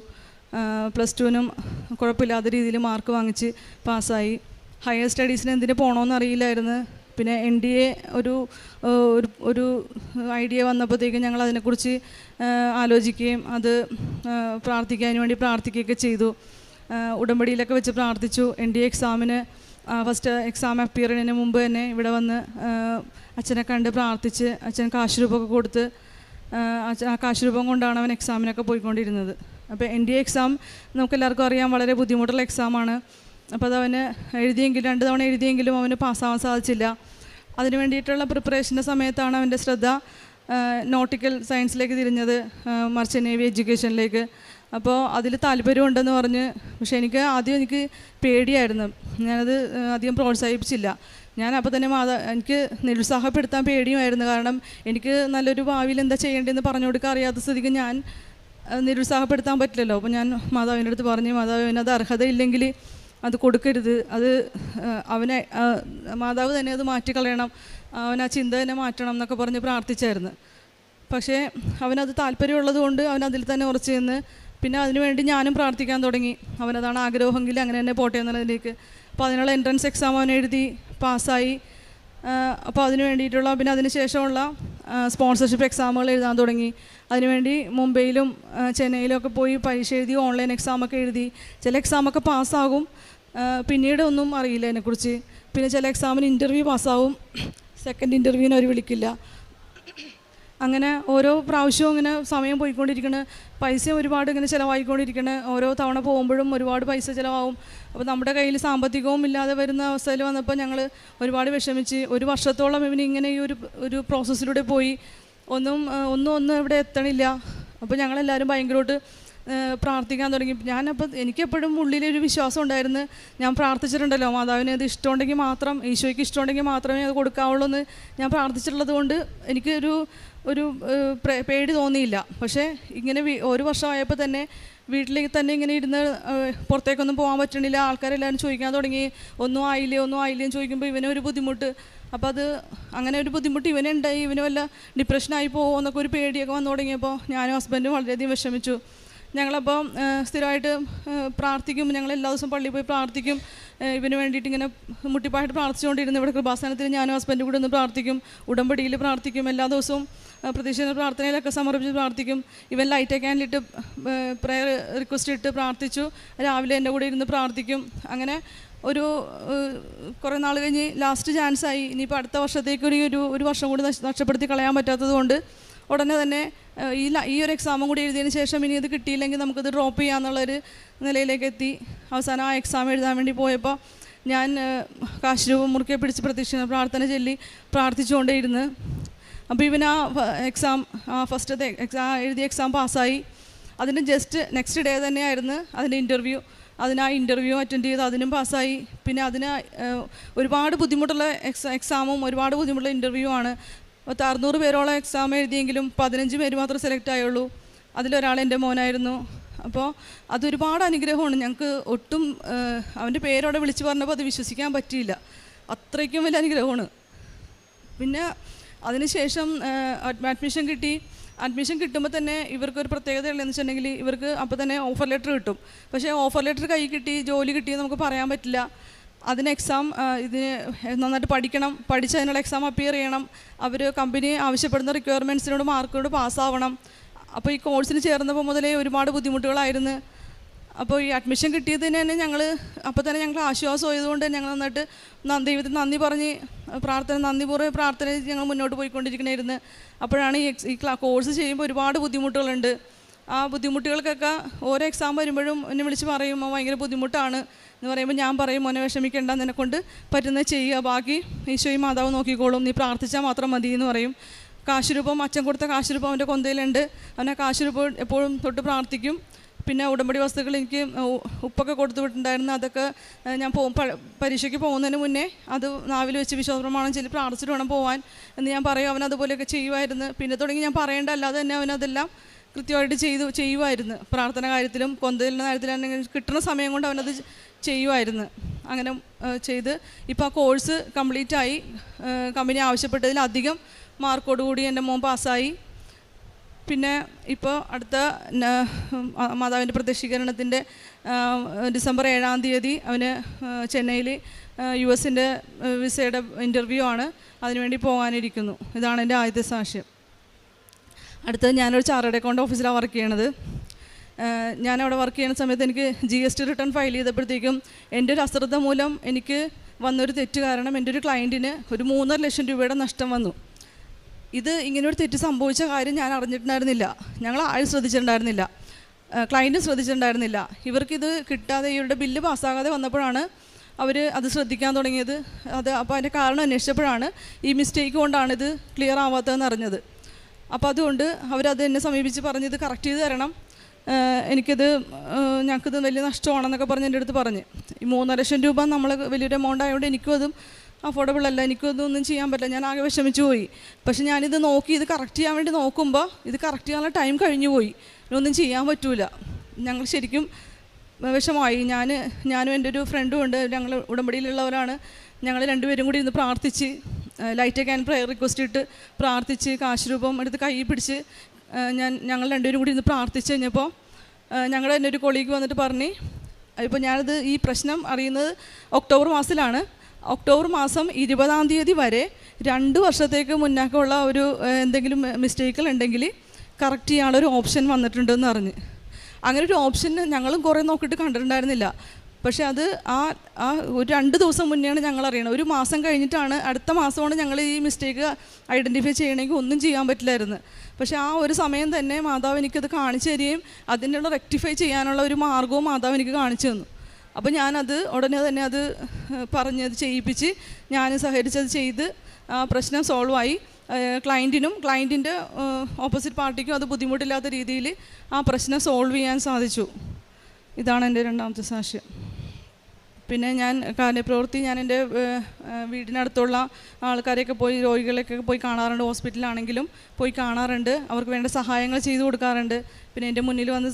+2-നും കുഴപ്പമില്ലാത്ത രീതിയിൽ മാർക്ക് വാങ്ങിച്ച് പാസ്സായി. ഹയർ സ്റ്റഡീസിന് എന്തിനു പോകണമെന്ന് അറിയില്ലായിരുന്നു. പിന്നെ NDA ഒരു ഐഡിയ വന്നപ്പോഴത്തേക്കും ഞങ്ങൾ അതിനെക്കുറിച്ച് ആലോചിക്കുകയും അത് പ്രാർത്ഥിക്കാൻ വേണ്ടി പ്രാർത്ഥിക്കുകയൊക്കെ ചെയ്തു. ഉടമ്പടിയിലൊക്കെ വെച്ച് പ്രാർത്ഥിച്ചു. NDA എക്സാമിന് ഫസ്റ്റ് എക്സാം അപ്പിയർ ചെയ്യുന്നതിന് മുമ്പ് തന്നെ ഇവിടെ വന്ന് അച്ഛനെ കണ്ട് പ്രാർത്ഥിച്ച് അച്ഛൻ കാശ് രൂപമൊക്കെ കൊടുത്ത് ആ കാശ് രൂപം കൊണ്ടാണ് അവൻ എക്സാമിനൊക്കെ പോയിക്കൊണ്ടിരുന്നത്. അപ്പോൾ NDA എക്സാം നമുക്കെല്ലാവർക്കും അറിയാം വളരെ ബുദ്ധിമുട്ടുള്ള എക്സാമാണ്. അപ്പോൾ അതവന് എഴുതിയെങ്കിലും 2 തവണ എഴുതിയെങ്കിലും അവന് പാസ്സാവാൻ സാധിച്ചില്ല. അതിന് വേണ്ടിയിട്ടുള്ള പ്രിപ്പറേഷൻ്റെ സമയത്താണ് അവൻ്റെ ശ്രദ്ധ നോട്ടിക്കൽ സയൻസിലേക്ക് തിരിഞ്ഞത്, മർച്ചൻ്റ് നേവി എഡ്യൂക്കേഷനിലേക്ക്. അപ്പോൾ അതിൽ താല്പര്യമുണ്ടെന്ന് പറഞ്ഞ്, പക്ഷേ എനിക്ക് പേടിയായിരുന്നു. ഞാനത് അധികം പ്രോത്സാഹിപ്പിച്ചില്ല. ഞാൻ അപ്പോൾ തന്നെ എനിക്ക് നിരുത്സാഹപ്പെടുത്താൻ പേടിയുമായിരുന്നു. കാരണം എനിക്ക് നല്ലൊരു ഭാവിയിൽ എന്താ ചെയ്യേണ്ടതെന്ന് പറഞ്ഞു കൊടുക്കാൻ അറിയാത്ത സ്ഥിതിക്ക് ഞാൻ നിരുത്സാഹപ്പെടുത്താൻ പറ്റില്ലല്ലോ. അപ്പോൾ ഞാൻ മാതാവിൻ്റെ അടുത്ത് പറഞ്ഞു, മാതാവിന് അത് അർഹതയില്ലെങ്കിൽ അത് കൊടുക്കരുത്, അത് അവനെ മാതാവ് തന്നെ അത് മാറ്റിക്കളയണം, അവൻ ആ ചിന്ത തന്നെ മാറ്റണം എന്നൊക്കെ പറഞ്ഞ് പ്രാർത്ഥിച്ചായിരുന്നു. പക്ഷേ അവനത് താല്പര്യമുള്ളത് കൊണ്ട് അവനതിൽ തന്നെ ഉറച്ചു നിന്ന് പിന്നെ അതിനുവേണ്ടി ഞാനും പ്രാർത്ഥിക്കാൻ തുടങ്ങി. അവനതാണ് ആഗ്രഹമെങ്കിൽ അങ്ങനെ തന്നെ പോട്ടെ എന്നുള്ളതിലേക്ക്. അപ്പോൾ അതിനുള്ള എൻട്രൻസ് എക്സാം അവൻ എഴുതി പാസ്സായി. അപ്പോൾ അതിന് വേണ്ടിയിട്ടുള്ള പിന്നെ അതിന് ശേഷമുള്ള സ്പോൺസർഷിപ്പ് എക്സാമുകൾ എഴുതാൻ തുടങ്ങി. അതിനുവേണ്ടി മുംബൈയിലും ചെന്നൈയിലും ഒക്കെ പോയി പരീക്ഷ എഴുതി, ഓൺലൈൻ എക്സാമൊക്കെ എഴുതി. ചില എക്സാമൊക്കെ പാസ്സാകും, പിന്നീട് ഒന്നും അറിയില്ല അതിനെക്കുറിച്ച്. പിന്നെ ചില എക്സാമിന് ഇൻ്റർവ്യൂ പാസ്സാവും, സെക്കൻഡ് ഇൻ്റർവ്യൂവിന് അവർ വിളിക്കില്ല. അങ്ങനെ ഓരോ പ്രാവശ്യവും ഇങ്ങനെ സമയം പോയിക്കൊണ്ടിരിക്കണ, പൈസ ഒരുപാട് ഇങ്ങനെ ചിലവായിക്കൊണ്ടിരിക്കണ. ഓരോ തവണ പോകുമ്പോഴും ഒരുപാട് പൈസ ചിലവാകും. അപ്പോൾ നമ്മുടെ കയ്യിൽ സാമ്പത്തികവും ഇല്ലാതെ വരുന്ന അവസ്ഥയിൽ വന്നപ്പോൾ ഞങ്ങൾ ഒരുപാട് വിഷമിച്ച് 1 വർഷത്തോളം ഇവനിങ്ങനെ ഈ ഒരു പ്രോസസ്സിലൂടെ പോയി. ഒന്നും ഇവിടെ എത്തണില്ല. അപ്പോൾ ഞങ്ങളെല്ലാവരും ഭയങ്കരമായിട്ട് പ്രാർത്ഥിക്കാൻ തുടങ്ങി. എനിക്കെപ്പോഴും ഉള്ളിലൊരു വിശ്വാസം ഉണ്ടായിരുന്നു, ഞാൻ പ്രാർത്ഥിച്ചിട്ടുണ്ടല്ലോ മാതാവിന് അത് ഇഷ്ടമുണ്ടെങ്കിൽ മാത്രം, ഈശോയ്ക്ക് ഇഷ്ടമുണ്ടെങ്കിൽ മാത്രമേ അത് കൊടുക്കാവുള്ളൂ എന്ന് ഞാൻ പ്രാർത്ഥിച്ചിട്ടുള്ളത് കൊണ്ട് എനിക്ക് ഒരു പേടി തോന്നിയില്ല. പക്ഷേ ഇങ്ങനെ 1 വർഷമായപ്പോൾ തന്നെ വീട്ടിലേക്ക് തന്നെ ഇങ്ങനെ ഇരുന്ന് പുറത്തേക്കൊന്നും പോകാൻ പറ്റണില്ല. ആൾക്കാരെല്ലാവരും ചോദിക്കാൻ തുടങ്ങി, ഒന്നും ആയില്ലേ എന്ന് ചോദിക്കുമ്പോൾ ഇവനൊരു ബുദ്ധിമുട്ട്. അപ്പോൾ അത് അങ്ങനെ ഒരു ബുദ്ധിമുട്ട് ഇവനുണ്ടായി. ഇവന് വല്ല ഡിപ്രഷനായി പോകുമോ എന്നൊക്കെ ഒരു പേടിയൊക്കെ വന്നു തുടങ്ങിയപ്പോൾ ഞാനും ഹസ്ബൻഡും വളരെയധികം വിഷമിച്ചു. ഞങ്ങളപ്പോൾ സ്ഥിരമായിട്ട് പ്രാർത്ഥിക്കും. ഞങ്ങൾ എല്ലാ ദിവസവും പള്ളിയിൽ പോയി പ്രാർത്ഥിക്കും. ഇവന് വേണ്ടിയിട്ട് ഇങ്ങനെ മുട്ടിപ്പായിട്ട് പ്രാർത്ഥിച്ചുകൊണ്ടിരുന്നു. ഇവിടെ കൃപാസനത്തിൽ ഞാനും ഹസ്ബൻഡും കൂടെ ഒന്ന് പ്രാർത്ഥിക്കും, ഉടമ്പടിയിൽ പ്രാർത്ഥിക്കും, എല്ലാ ദിവസവും പ്രതീക്ഷിക്കുന്ന പ്രാർത്ഥനയിലൊക്കെ സമർപ്പിച്ച് പ്രാർത്ഥിക്കും. ഇവൻ ലൈറ്റ് ക്യാൻഡിലിട്ട് പ്രയർ റിക്വസ്റ്റ് ഇട്ട് പ്രാർത്ഥിച്ചു. രാവിലെ എൻ്റെ കൂടെ ഇരുന്ന് പ്രാർത്ഥിക്കും. അങ്ങനെ ഒരു കുറേ നാൾ കഴിഞ്ഞ് ലാസ്റ്റ് ചാൻസായി. ഇനിയിപ്പോൾ അടുത്ത വർഷത്തേക്ക് ഒരു വർഷം കൂടി നഷ്ടപ്പെടുത്തി കളയാൻ പറ്റാത്തത് കൊണ്ട് ഉടനെ തന്നെ ഈ ഒരു എക്സാമും കൂടി എഴുതിയതിന് ശേഷം ഇനി ഇത് കിട്ടിയില്ലെങ്കിൽ നമുക്കിത് ഡ്രോപ്പ് ചെയ്യാമെന്നുള്ളൊരു നിലയിലേക്ക് എത്തി. അവസാനം ആ എക്സാം എഴുതാൻ വേണ്ടി പോയപ്പോൾ ഞാൻ കാശുരൂപം മുറുക്കെ പിടിച്ച് പ്രതീക്ഷിക്കുന്ന പ്രാർത്ഥന ചൊല്ലി പ്രാർത്ഥിച്ചുകൊണ്ടേയിരുന്നു. അപ്പോൾ ഇവൻ ഫസ്റ്റത്തെ എഴുതിയ എക്സാം പാസ്സായി. അതിൻ്റെ ജസ്റ്റ് നെക്സ്റ്റ് ഡേ തന്നെയായിരുന്നു അതിൻ്റെ ഇൻ്റർവ്യൂ. ആ ഇൻ്റർവ്യൂ അറ്റൻഡ് ചെയ്ത് അതിനും പാസ്സായി. പിന്നെ ഒരുപാട് ബുദ്ധിമുട്ടുള്ള എക്സാമും ഒരുപാട് ബുദ്ധിമുട്ടുള്ള ഇൻ്റർവ്യൂ ആണ്. 600 പേരോളം എക്സാം എഴുതിയെങ്കിലും 15 പേര് മാത്രമേ സെലക്ട് ആയുള്ളൂ. അതിലൊരാൾ എൻ്റെ മോനായിരുന്നു. അപ്പോൾ അതൊരുപാട് അനുഗ്രഹമാണ് ഞങ്ങൾക്ക്. ഒട്ടും അവൻ്റെ പേരോടെ വിളിച്ച് പറഞ്ഞപ്പോൾ അത് വിശ്വസിക്കാൻ പറ്റിയില്ല. അത്രയ്ക്കും വലിയ അനുഗ്രഹമാണ്. പിന്നെ അതിനുശേഷം അഡ്മിഷൻ കിട്ടി. അഡ്മിഷൻ കിട്ടുമ്പോൾ തന്നെ ഇവർക്കൊരു പ്രത്യേകത ഉള്ളതെന്ന് വെച്ചിട്ടുണ്ടെങ്കിൽ ഇവർക്ക് അപ്പോൾ തന്നെ ഓഫർ ലെറ്റർ കിട്ടും. പക്ഷേ ഓഫർ ലെറ്റർ കൈ കിട്ടി, ജോലി കിട്ടി നമുക്ക് പറയാൻ പറ്റില്ല. അതിന് ഇതിന് നന്നായിട്ട് പഠിക്കണം, പഠിച്ച് അതിനുള്ള എക്സാം അപ്പിയർ ചെയ്യണം. അവർ കമ്പനി ആവശ്യപ്പെടുന്ന റിക്വയർമെൻറ്റ്സിനോട് മാർക്കോട് പാസ്സാവണം. അപ്പോൾ ഈ കോഴ്സിന് ചേർന്നപ്പോൾ മുതലേ ഒരുപാട് ബുദ്ധിമുട്ടുകളായിരുന്നു. അപ്പോൾ ഈ അഡ്മിഷൻ കിട്ടിയതിന് തന്നെ അപ്പോൾ തന്നെ ഞങ്ങൾ ആശ്വാസമായതുകൊണ്ട് ഞങ്ങൾ നന്നായിട്ട് ദൈവത്തിന് നന്ദി പറഞ്ഞ് നന്ദിപൂർവ്വം പ്രാർത്ഥന ഞങ്ങൾ മുന്നോട്ട് പോയിക്കൊണ്ടിരിക്കണമായിരുന്നു. അപ്പോഴാണ് ഈ കോഴ്സ് ചെയ്യുമ്പോൾ ഒരുപാട് ബുദ്ധിമുട്ടുകളുണ്ട്. ആ ബുദ്ധിമുട്ടുകൾക്കൊക്കെ ഓരോ എക്സാം വരുമ്പോഴും എന്നെ വിളിച്ച് പറയുമ്പോൾ ഭയങ്കര ബുദ്ധിമുട്ടാണ് എന്ന് പറയുമ്പോൾ ഞാൻ പറയും, മോനെ വിഷമിക്കേണ്ട, നിന്നെക്കൊണ്ട് പറ്റുന്നത് ചെയ്യുക, ബാക്കി ഈശോയും മാതാവ് നോക്കിക്കോളും, നീ പ്രാർത്ഥിച്ചാൽ മാത്രം മതി എന്ന് പറയും. കാശുരൂപം അച്ഛൻ കൊടുത്ത കാശുരൂപം അവൻ്റെ കൊന്തയിലുണ്ട്. അവനെ കാശുരൂപം എപ്പോഴും തൊട്ട് പ്രാർത്ഥിക്കും. പിന്നെ ഉടമ്പടി വസ്തുക്കൾ എനിക്ക് ഉപ്പൊക്കെ കൊടുത്തു വിട്ടിട്ടുണ്ടായിരുന്നു. അതൊക്കെ ഞാൻ പരീക്ഷയ്ക്ക് പോകുന്നതിന് മുന്നേ അത് നാവിൽ വെച്ച് വിശ്വാസപ്രമാണം ചൊല്ലി പ്രാർത്ഥിച്ചിട്ട് വേണം പോകാൻ എന്ന് ഞാൻ പറയും. അവനതുപോലെയൊക്കെ ചെയ്യുമായിരുന്നു. പിന്നെ തുടങ്ങി ഞാൻ പറയേണ്ട, അല്ലാതെ തന്നെ അവനതെല്ലാം കൃത്യമായിട്ട് ചെയ്യുമായിരുന്നു. പ്രാർത്ഥന കാര്യത്തിലും കൊന്തലിൻ്റെ കാര്യത്തിലാണെങ്കിൽ കിട്ടുന്ന സമയം കൊണ്ട് അവനത് ചെയ്യുമായിരുന്നു. അങ്ങനെ ചെയ്ത് ഇപ്പോൾ ആ കോഴ്സ് കംപ്ലീറ്റായി. കമ്പനി ആവശ്യപ്പെട്ടതിലധികം മാർക്കോടുകൂടി എൻ്റെ മോൻ പാസ്സായി. പിന്നെ ഇപ്പോൾ അടുത്ത മാതാവിൻ്റെ പ്രത്യക്ഷീകരണത്തിൻ്റെ ഡിസംബർ 7-ാം തീയതി അവന് ചെന്നൈയിൽ US-ൻ്റെ വിസയുടെ ഇൻ്റർവ്യൂ ആണ്. അതിനുവേണ്ടി പോകാനിരിക്കുന്നു. ഇതാണ് എൻ്റെ ആദ്യത്തെ സാക്ഷ്യം. അടുത്തത് ഞാനൊരു ചാർട്ടേഡ് അക്കൗണ്ട് ഓഫീസിലാണ് വർക്ക് ചെയ്യണത്. ഞാനവിടെ വർക്ക് ചെയ്യുന്ന സമയത്ത് എനിക്ക് GST റിട്ടേൺ ഫയൽ ചെയ്തപ്പോഴത്തേക്കും എൻ്റെ ഒരു അശ്രദ്ധ മൂലം എനിക്ക് വന്നൊരു തെറ്റ് കാരണം എൻ്റെ ഒരു ക്ലയൻറ്റിന് ഒരു 3.5 ലക്ഷം രൂപയുടെ നഷ്ടം വന്നു. ഇത് ഇങ്ങനൊരു തെറ്റ് സംഭവിച്ച കാര്യം ഞാൻ അറിഞ്ഞിട്ടുണ്ടായിരുന്നില്ല. ഞങ്ങൾ ആരും ശ്രദ്ധിച്ചിട്ടുണ്ടായിരുന്നില്ല, ക്ലയൻറ്റും ശ്രദ്ധിച്ചിട്ടുണ്ടായിരുന്നില്ല. ഇവർക്കിത് കിട്ടാതെ ഇവരുടെ ബില്ല് പാസ്സാകാതെ വന്നപ്പോഴാണ് അവർ അത് ശ്രദ്ധിക്കാൻ തുടങ്ങിയത്. അപ്പോൾ അതിൻ്റെ കാരണം അന്വേഷിച്ചപ്പോഴാണ് ഈ മിസ്റ്റേക്ക് കൊണ്ടാണിത് ക്ലിയർ ആവാത്തതെന്ന് അറിഞ്ഞത്. അപ്പോൾ അതുകൊണ്ട് അവരത് എന്നെ സമീപിച്ച് പറഞ്ഞ് ഇത് കറക്റ്റ് ചെയ്ത് തരണം, ഞങ്ങൾക്കിത് വലിയ നഷ്ടമാണെന്നൊക്കെ പറഞ്ഞ് എൻ്റെ അടുത്ത് പറഞ്ഞ്. ഈ 3.5 ലക്ഷം രൂപ നമ്മൾ വലിയൊരു എമൗണ്ട് ആയതുകൊണ്ട് എനിക്കും അതും അഫോർഡബിൾ അല്ല, എനിക്കൊന്നും ചെയ്യാൻ പറ്റില്ല. ഞാൻ ആകെ വിഷമിച്ചു പോയി. പക്ഷെ ഞാനിത് നോക്കി ഇത് കറക്റ്റ് ചെയ്യാൻ വേണ്ടി നോക്കുമ്പോൾ ഇത് കറക്റ്റ് ചെയ്യാനുള്ള ടൈം കഴിഞ്ഞു പോയി. ഒന്നും ചെയ്യാൻ പറ്റൂല. ഞങ്ങൾ ശരിക്കും വിഷമമായി. ഞാനും എൻ്റെ ഒരു ഫ്രണ്ടും ഉണ്ട്, ഞങ്ങൾ ഉടമ്പടിയിലുള്ളവരാണ്. ഞങ്ങൾ രണ്ടുപേരും കൂടി ഇന്ന് പ്രാർത്ഥിച്ച് ലൈറ്റ് ക്യാൻ പ്രയർ റിക്വസ്റ്റ് ഇട്ട് പ്രാർത്ഥിച്ച് കാശുരൂപം എടുത്ത് കൈ പിടിച്ച് ഞങ്ങൾ രണ്ടുപേരും കൂടി ഇന്ന് പ്രാർത്ഥിച്ച് കഴിഞ്ഞപ്പോൾ ഞങ്ങളുടെ തന്നെ ഒരു കൊളീഗ് വന്നിട്ട് പറഞ്ഞ്, ഇപ്പോൾ ഞാനിത് ഈ പ്രശ്നം അറിയുന്നത് ഒക്ടോബർ മാസത്തിലാണ്. ഒക്ടോബർ മാസം 20-ാം തീയതി വരെ 2 വർഷത്തേക്ക് മുന്നേക്കുള്ള ഒരു എന്തെങ്കിലും മിസ്റ്റേക്കുകൾ ഉണ്ടെങ്കിൽ കറക്റ്റ് ചെയ്യാനുള്ളൊരു ഓപ്ഷൻ വന്നിട്ടുണ്ടെന്ന് അറിഞ്ഞ്. അങ്ങനെ ഒരു ഓപ്ഷൻ ഞങ്ങളും കുറേ നോക്കിയിട്ട് കണ്ടിട്ടുണ്ടായിരുന്നില്ല. പക്ഷേ അത് ഒരു 2 ദിവസം മുന്നെയാണ് ഞങ്ങൾ അറിയണത്. ഒരു മാസം കഴിഞ്ഞിട്ടാണ്, അടുത്ത മാസമാണ് ഞങ്ങൾ ഈ മിസ്റ്റേക്ക് ഐഡൻറ്റിഫൈ ചെയ്യണമെങ്കിൽ ഒന്നും ചെയ്യാൻ പറ്റില്ലായിരുന്നു. പക്ഷേ ആ ഒരു സമയം തന്നെ മാതാവ് എനിക്കത് കാണിച്ചു തരികയും അതിനുള്ള റെക്ടിഫൈ ചെയ്യാനുള്ള ഒരു മാർഗവും മാതാവ് എനിക്ക് കാണിച്ചു തന്നു. അപ്പോൾ ഞാനത് ഉടനെ തന്നെ അത് പറഞ്ഞത് ചെയ്യിപ്പിച്ച് ഞാൻ സഹകരിച്ചത് ചെയ്ത് ആ പ്രശ്നം സോൾവായി. ക്ലയൻറ്റിൻ്റെ ഓപ്പോസിറ്റ് പാർട്ടിക്കും അത് ബുദ്ധിമുട്ടില്ലാത്ത രീതിയിൽ ആ പ്രശ്നം സോൾവ് ചെയ്യാൻ സാധിച്ചു. ഇതാണ് എൻ്റെ 2ാമത്തെ സാക്ഷ്യം. പിന്നെ ഞാൻ കാര്യപ്രവൃത്തി ഞാൻ എൻ്റെ വീടിനടുത്തുള്ള ആൾക്കാരെയൊക്കെ പോയി, രോഗികളെയൊക്കെ പോയി കാണാറുണ്ട്. ഹോസ്പിറ്റലാണെങ്കിലും പോയി കാണാറുണ്ട്. അവർക്ക് വേണ്ട സഹായങ്ങൾ ചെയ്തു കൊടുക്കാറുണ്ട്. പിന്നെ എൻ്റെ മുന്നിൽ വന്ന്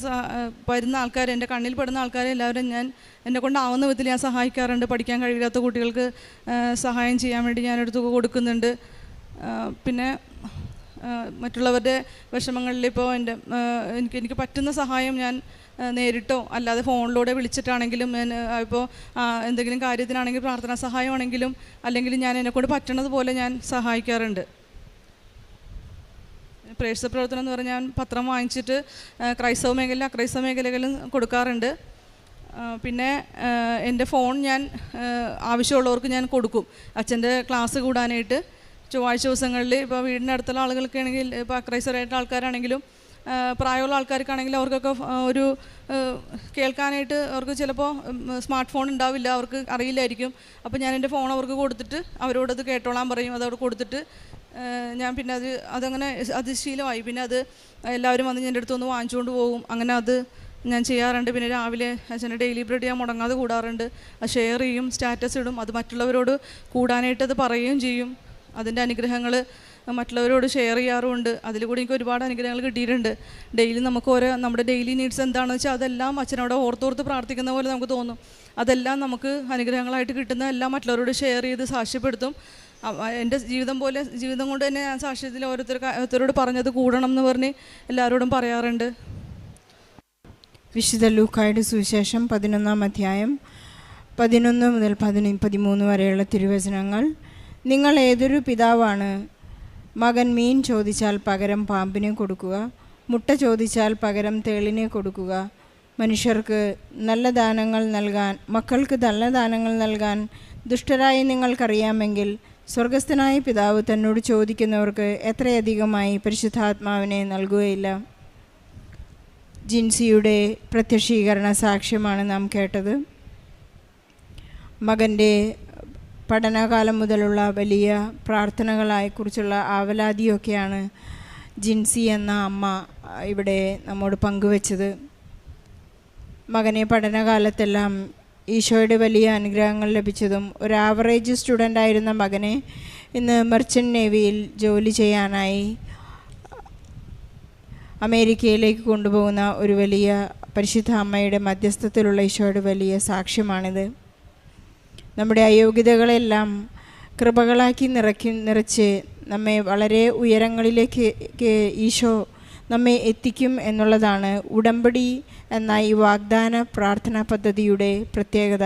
വരുന്ന ആൾക്കാർ, എൻ്റെ കണ്ണിൽ പെടുന്ന ആൾക്കാരെ എല്ലാവരും ഞാൻ എന്നെ കൊണ്ടാവുന്ന വിധത്തിൽ ഞാൻ സഹായിക്കാറുണ്ട്. പഠിക്കാൻ കഴിയാത്ത കുട്ടികൾക്ക് സഹായം ചെയ്യാൻ വേണ്ടി ഞാനൊരു തുക കൊടുക്കുന്നുണ്ട്. പിന്നെ മറ്റുള്ളവരുടെ വിഷമങ്ങളിൽ ഇപ്പോൾ എനിക്ക് പറ്റുന്ന സഹായം ഞാൻ നേരിട്ടോ അല്ലാതെ ഫോണിലൂടെ വിളിച്ചിട്ടാണെങ്കിലും ഞാൻ ഇപ്പോൾ എന്തെങ്കിലും കാര്യത്തിനാണെങ്കിൽ പ്രാർത്ഥനാ സഹായമാണെങ്കിലും അല്ലെങ്കിൽ ഞാൻ എന്നെക്കൊണ്ട് പറ്റണത് പോലെ ഞാൻ സഹായിക്കാറുണ്ട്. പ്രേക്ഷിത പ്രവർത്തനം എന്ന് പറഞ്ഞാൽ ഞാൻ പത്രം വാങ്ങിച്ചിട്ട് ക്രൈസ്തവ മേഖല അക്രൈസ്തവ മേഖലകളിലും കൊടുക്കാറുണ്ട്. പിന്നെ എൻ്റെ ഫോൺ ഞാൻ ആവശ്യമുള്ളവർക്ക് ഞാൻ കൊടുക്കും. അച്ഛൻ്റെ ക്ലാസ് കൂടാനായിട്ട് ചൊവ്വാഴ്ച ദിവസങ്ങളിൽ ഇപ്പോൾ വീടിനടുത്തുള്ള ആളുകൾക്ക് ആണെങ്കിൽ ഇപ്പോൾ അക്രൈസ്തവരായിട്ടുള്ള ആൾക്കാരാണെങ്കിലും പ്രായമുള്ള ആൾക്കാർക്കാണെങ്കിലും അവർക്കൊക്കെ ഒരു കേൾക്കാനായിട്ട് അവർക്ക് ചിലപ്പോൾ സ്മാർട്ട് ഫോൺ ഉണ്ടാവില്ല, അവർക്ക് അറിയില്ലായിരിക്കും. അപ്പോൾ ഞാൻ എൻ്റെ ഫോൺ അവർക്ക് കൊടുത്തിട്ട് അവരോടത് കേട്ടോളാൻ പറയും. അതവിടെ കൊടുത്തിട്ട് ഞാൻ പിന്നെ അതങ്ങനെ അത് ശീലമായി. പിന്നെ അത് എല്ലാവരും വന്ന് എൻ്റെ അടുത്തൊന്ന് വാങ്ങിച്ചുകൊണ്ട് പോകും. അങ്ങനെ അത് ഞാൻ ചെയ്യാറുണ്ട്. പിന്നെ രാവിലെ അച്ഛൻ്റെ ഡെയിലി ബ്രെഡ് ഞാൻ മുടങ്ങാതെ കൂടാറുണ്ട്. അത് ഷെയർ ചെയ്യും, സ്റ്റാറ്റസ് ഇടും. അത് മറ്റുള്ളവരോട് കൂടാനായിട്ടത് പറയുകയും ചെയ്യും. അതിൻ്റെ അനുഗ്രഹങ്ങൾ മറ്റുള്ളവരോട് ഷെയർ ചെയ്യാറുമുണ്ട്. അതിൽ കൂടി എനിക്ക് ഒരുപാട് അനുഗ്രഹങ്ങൾ കിട്ടിയിട്ടുണ്ട്. ഡെയിലി നമുക്ക് നമ്മുടെ ഡെയിലി നീഡ്സ് എന്താണെന്ന് വെച്ചാൽ അതെല്ലാം അച്ഛനോട് ഓർത്തോർത്ത് പ്രാർത്ഥിക്കുന്ന പോലെ നമുക്ക് തോന്നും. അതെല്ലാം നമുക്ക് അനുഗ്രഹങ്ങളായിട്ട് കിട്ടുന്ന എല്ലാം മറ്റുള്ളവരോട് ഷെയർ ചെയ്ത് സാക്ഷ്യപ്പെടുത്തും. എൻ്റെ ജീവിതം കൊണ്ട് തന്നെ ഞാൻ സാക്ഷ്യത്തിൽ ഓരോരുത്തരോട് പറഞ്ഞത് കൂടണം എന്ന് പറഞ്ഞ് എല്ലാവരോടും പറയാറുണ്ട്. വിശുദ്ധ ലൂക്കായുടെ സുവിശേഷം 11-ാം അധ്യായം 11 മുതൽ 13 വരെയുള്ള തിരുവചനങ്ങൾ. നിങ്ങൾ ഏതൊരു പിതാവാണ് മകൻ മീൻ ചോദിച്ചാൽ പകരം പാമ്പിനെ കൊടുക്കുക, മുട്ട ചോദിച്ചാൽ പകരം തേളിനെ കൊടുക്കുക? മനുഷ്യർക്ക് നല്ല ദാനങ്ങൾ നൽകാൻ, മക്കൾക്ക് നല്ല ദാനങ്ങൾ നൽകാൻ ദുഷ്ടരായി നിങ്ങൾക്കറിയാമെങ്കിൽ സ്വർഗസ്ഥനായ പിതാവ് തന്നോട് ചോദിക്കുന്നവർക്ക് എത്രയധികമായി പരിശുദ്ധാത്മാവിനെ നൽകുകയില്ല. ജിൻസിയുടെ പ്രത്യക്ഷീകരണ സാക്ഷ്യമാണ് നാം കേട്ടത്. മകൻ്റെ പഠനകാലം മുതലുള്ള വലിയ പ്രാർത്ഥനകളെക്കുറിച്ചുള്ള ആവലാതിയൊക്കെയാണ് ജിൻസി എന്ന അമ്മ ഇവിടെ നമ്മോട് പങ്കുവച്ചത്. മകനെ പഠനകാലത്തെല്ലാം ഈശോയുടെ വലിയ അനുഗ്രഹങ്ങൾ ലഭിച്ചതും ഒരു ആവറേജ് സ്റ്റുഡൻ്റായിരുന്ന മകനെ ഇന്ന് മെർച്ചൻ്റ് നേവിയിൽ ജോലി ചെയ്യാനായി അമേരിക്കയിലേക്ക് കൊണ്ടുപോകുന്ന ഒരു വലിയ പരിശുദ്ധ അമ്മയുടെ മധ്യസ്ഥത്തിലുള്ള ഈശോയുടെ വലിയ സാക്ഷ്യമാണിത്. നമ്മുടെ അയോഗ്യതകളെല്ലാം കൃപകളാക്കി നിറച്ച് നമ്മെ വളരെ ഉയരങ്ങളിലേക്ക് ഈശോ നമ്മെ എത്തിക്കും എന്നുള്ളതാണ് ഉടമ്പടി എന്ന ഈ വാഗ്ദാന പ്രാർത്ഥനാ പദ്ധതിയുടെ പ്രത്യേകത.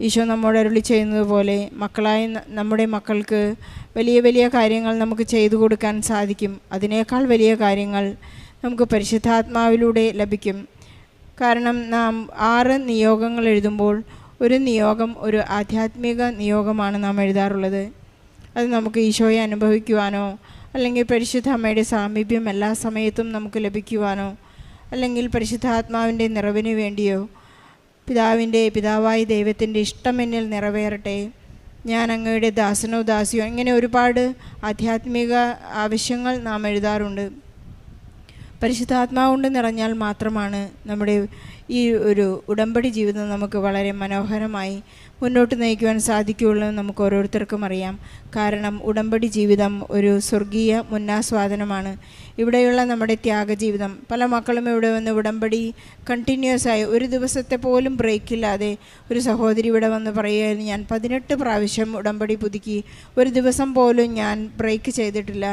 ഈശോ നമ്മോട് അരുളി ചെയ്യുന്നത് പോലെ മക്കളായ നമ്മുടെ മക്കൾക്ക് വലിയ വലിയ കാര്യങ്ങൾ നമുക്ക് ചെയ്തു കൊടുക്കാൻ സാധിക്കും. അതിനേക്കാൾ വലിയ കാര്യങ്ങൾ നമുക്ക് പരിശുദ്ധാത്മാവിലൂടെ ലഭിക്കും. കാരണം നാം 6 നിയോഗങ്ങൾ എഴുതുമ്പോൾ ഒരു നിയോഗം ഒരു ആധ്യാത്മിക നിയോഗമാണ് നാം എഴുതാറുള്ളത്. അത് നമുക്ക് ഈശോയെ അനുഭവിക്കുവാനോ അല്ലെങ്കിൽ പരിശുദ്ധ അമ്മയുടെ സാമീപ്യം എല്ലാ സമയത്തും നമുക്ക് ലഭിക്കുവാനോ അല്ലെങ്കിൽ പരിശുദ്ധാത്മാവിൻ്റെ നിറവിന് വേണ്ടിയോ പിതാവായ ദൈവത്തിൻ്റെ ഇഷ്ടം എന്നിൽ നിറവേറട്ടെ, ഞാൻ അങ്ങയുടെ ദാസനോ ദാസിയോ, ഇങ്ങനെ ഒരുപാട് ആധ്യാത്മിക ആവശ്യങ്ങൾ നാം എഴുതാറുണ്ട്. പരിശുദ്ധാത്മാവ് കൊണ്ട് നിറഞ്ഞാൽ മാത്രമാണ് നമ്മുടെ ഈ ഒരു ഉടമ്പടി ജീവിതം നമുക്ക് വളരെ മനോഹരമായി മുന്നോട്ട് നയിക്കുവാൻ സാധിക്കുകയുള്ളൂ എന്ന് നമുക്ക് ഓരോരുത്തർക്കും അറിയാം. കാരണം ഉടമ്പടി ജീവിതം ഒരു സ്വർഗീയ മുന്നാസ്വാദനമാണ്. ഇവിടെയുള്ള നമ്മുടെ ത്യാഗജീവിതം, പല മക്കളും ഇവിടെ വന്ന് ഉടമ്പടി കണ്ടിന്യൂസ് ആയി ഒരു ദിവസത്തെ പോലും ബ്രേക്കില്ലാതെ, ഒരു സഹോദരി ഇവിടെ വന്ന് പറയുമായിരുന്നു, ഞാൻ 18 പ്രാവശ്യം ഉടമ്പടി പുതുക്കി, ഒരു ദിവസം പോലും ഞാൻ ബ്രേക്ക് ചെയ്തിട്ടില്ല.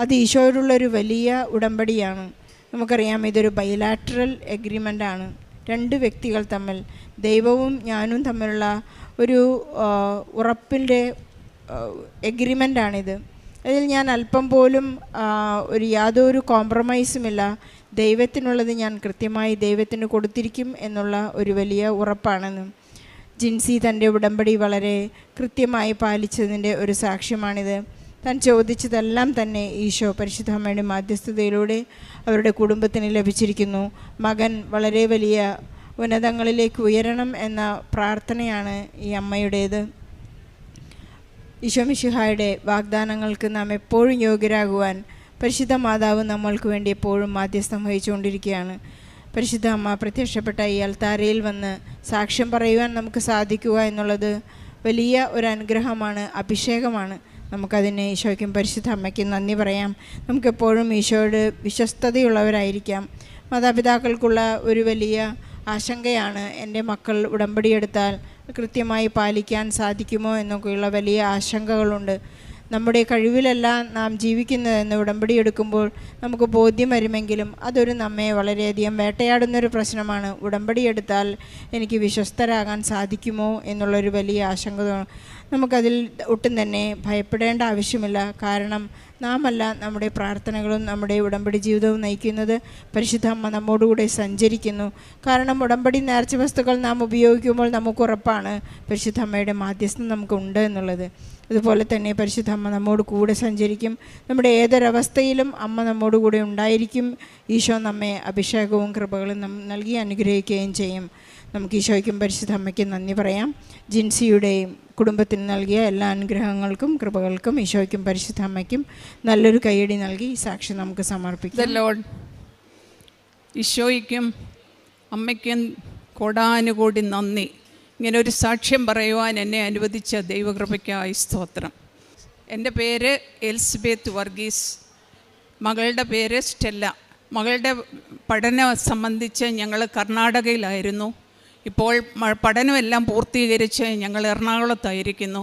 അത് ഈശോയോടുള്ളൊരു വലിയ ഉടമ്പടിയാണ്. നമുക്കറിയാം ഇതൊരു ബൈലാറ്ററൽ എഗ്രിമെൻ്റാണ്. 2 വ്യക്തികൾ തമ്മിൽ, ദൈവവും ഞാനും തമ്മിലുള്ള ഒരു ഉറപ്പിൻ്റെ എഗ്രിമെൻ്റാണിത്. അതിൽ ഞാൻ അല്പം പോലും യാതൊരു കോംപ്രമൈസുമില്ല. ദൈവത്തിനുള്ളത് ഞാൻ കൃത്യമായി ദൈവത്തിന് കൊടുത്തിരിക്കും എന്നുള്ള ഒരു വലിയ ഉറപ്പാണെന്ന് ജിൻസി തൻ്റെ ഉടമ്പടി വളരെ കൃത്യമായി പാലിച്ചതിൻ്റെ ഒരു സാക്ഷ്യമാണിത്. താൻ ചോദിച്ചതെല്ലാം തന്നെ ഈശോ പരിശുദ്ധ അമ്മയുടെ മാധ്യസ്ഥതയിലൂടെ അവരുടെ കുടുംബത്തിന് ലഭിച്ചിരിക്കുന്നു. മകൻ വളരെ വലിയ ഉന്നതങ്ങളിലേക്ക് ഉയരണം എന്ന പ്രാർത്ഥനയാണ് ഈ അമ്മയുടേത്. ഈശോ മിശിഹായുടെ വാഗ്ദാനങ്ങൾക്ക് നാം എപ്പോഴും യോഗ്യരാകുവാൻ പരിശുദ്ധ മാതാവ് നമ്മൾക്ക് വേണ്ടി എപ്പോഴും മാധ്യസ്ഥം വഹിച്ചുകൊണ്ടിരിക്കുകയാണ്. പരിശുദ്ധ അമ്മ പ്രത്യക്ഷപ്പെട്ട ഈ അൽത്താരയിൽ വന്ന് സാക്ഷ്യം പറയുവാൻ നമുക്ക് സാധിക്കുക എന്നുള്ളത് വലിയ ഒരു അനുഗ്രഹമാണ്, അഭിഷേകമാണ്. നമുക്കതിന് ഈശോയ്ക്കും പരിശുദ്ധ അമ്മയ്ക്കും നന്ദി പറയാം. നമുക്കെപ്പോഴും ഈശോയോട് വിശ്വസ്തതയുള്ളവരായിരിക്കാം. മാതാപിതാക്കൾക്കുള്ള ഒരു വലിയ ആശങ്കയാണ്, എൻ്റെ മക്കൾ ഉടമ്പടിയെടുത്താൽ കൃത്യമായി പാലിക്കാൻ സാധിക്കുമോ എന്നൊക്കെയുള്ള വലിയ ആശങ്കകളുണ്ട്. നമ്മുടെ കഴിവിലല്ല നാം ജീവിക്കുന്നതെന്ന് ഉടമ്പടി എടുക്കുമ്പോൾ നമുക്ക് ബോധ്യം വരുമെങ്കിലും അതൊരു നമ്മെ വളരെയധികം വേട്ടയാടുന്നൊരു പ്രശ്നമാണ്. ഉടമ്പടി എടുത്താൽ എനിക്ക് വിശ്വസ്തരാകാൻ സാധിക്കുമോ എന്നുള്ളൊരു വലിയ ആശങ്ക. നമുക്കതിൽ ഒട്ടും തന്നെ ഭയപ്പെടേണ്ട ആവശ്യമില്ല. കാരണം നാമല്ല നമ്മുടെ പ്രാർത്ഥനകളും നമ്മുടെ ഉടമ്പടി ജീവിതവും നയിക്കുന്നത്. പരിശുദ്ധ അമ്മ നമ്മോടുകൂടെ സഞ്ചരിക്കുന്നു. കാരണം ഉടമ്പടി നേർച്ച വസ്തുക്കൾ നാം ഉപയോഗിക്കുമ്പോൾ നമുക്ക് ഉറപ്പാണ് പരിശുദ്ധ അമ്മയുടെ മാധ്യസ്ഥം നമുക്കുണ്ട് എന്നുള്ളത്. അതുപോലെ തന്നെ പരിശുദ്ധ അമ്മ നമ്മോട് കൂടെ സഞ്ചരിക്കും. നമ്മുടെ ഏതൊരവസ്ഥയിലും അമ്മ നമ്മോട് കൂടെ ഉണ്ടായിരിക്കും. ഈശോ നമ്മെ അഭിഷേകവും കൃപകളും നൽകി അനുഗ്രഹിക്കുകയും ചെയ്യും. നമുക്ക് ഈശോയ്ക്കും പരിശുദ്ധ അമ്മയ്ക്കും നന്ദി പറയാം. ജിൻസിയുടെയും കുടുംബത്തിന് നൽകിയ എല്ലാ അനുഗ്രഹങ്ങൾക്കും കൃപകൾക്കും ഈശോയ്ക്കും പരിശുദ്ധ അമ്മയ്ക്കും നല്ലൊരു കയ്യടി നൽകി ഈ സാക്ഷി നമുക്ക് സമർപ്പിക്കാം. ലോർഡ്, ഈശോയ്ക്കും അമ്മയ്ക്കും കോടാനുകോടി നന്ദി. ഇങ്ങനെ ഒരു സാക്ഷ്യം പറയുവാൻ എന്നെ അനുവദിച്ച ദൈവകൃപയ്ക്കായി സ്തോത്രം. എൻ്റെ പേര് എലിസബത്ത് വർഗീസ്, മകളുടെ പേര് സ്റ്റെല്ല. മകളുടെ പഠനം സംബന്ധിച്ച് ഞങ്ങൾ കർണാടകയിലായിരുന്നു. ഇപ്പോൾ പഠനമെല്ലാം പൂർത്തീകരിച്ച് ഞങ്ങൾ എറണാകുളത്തായിരിക്കുന്നു.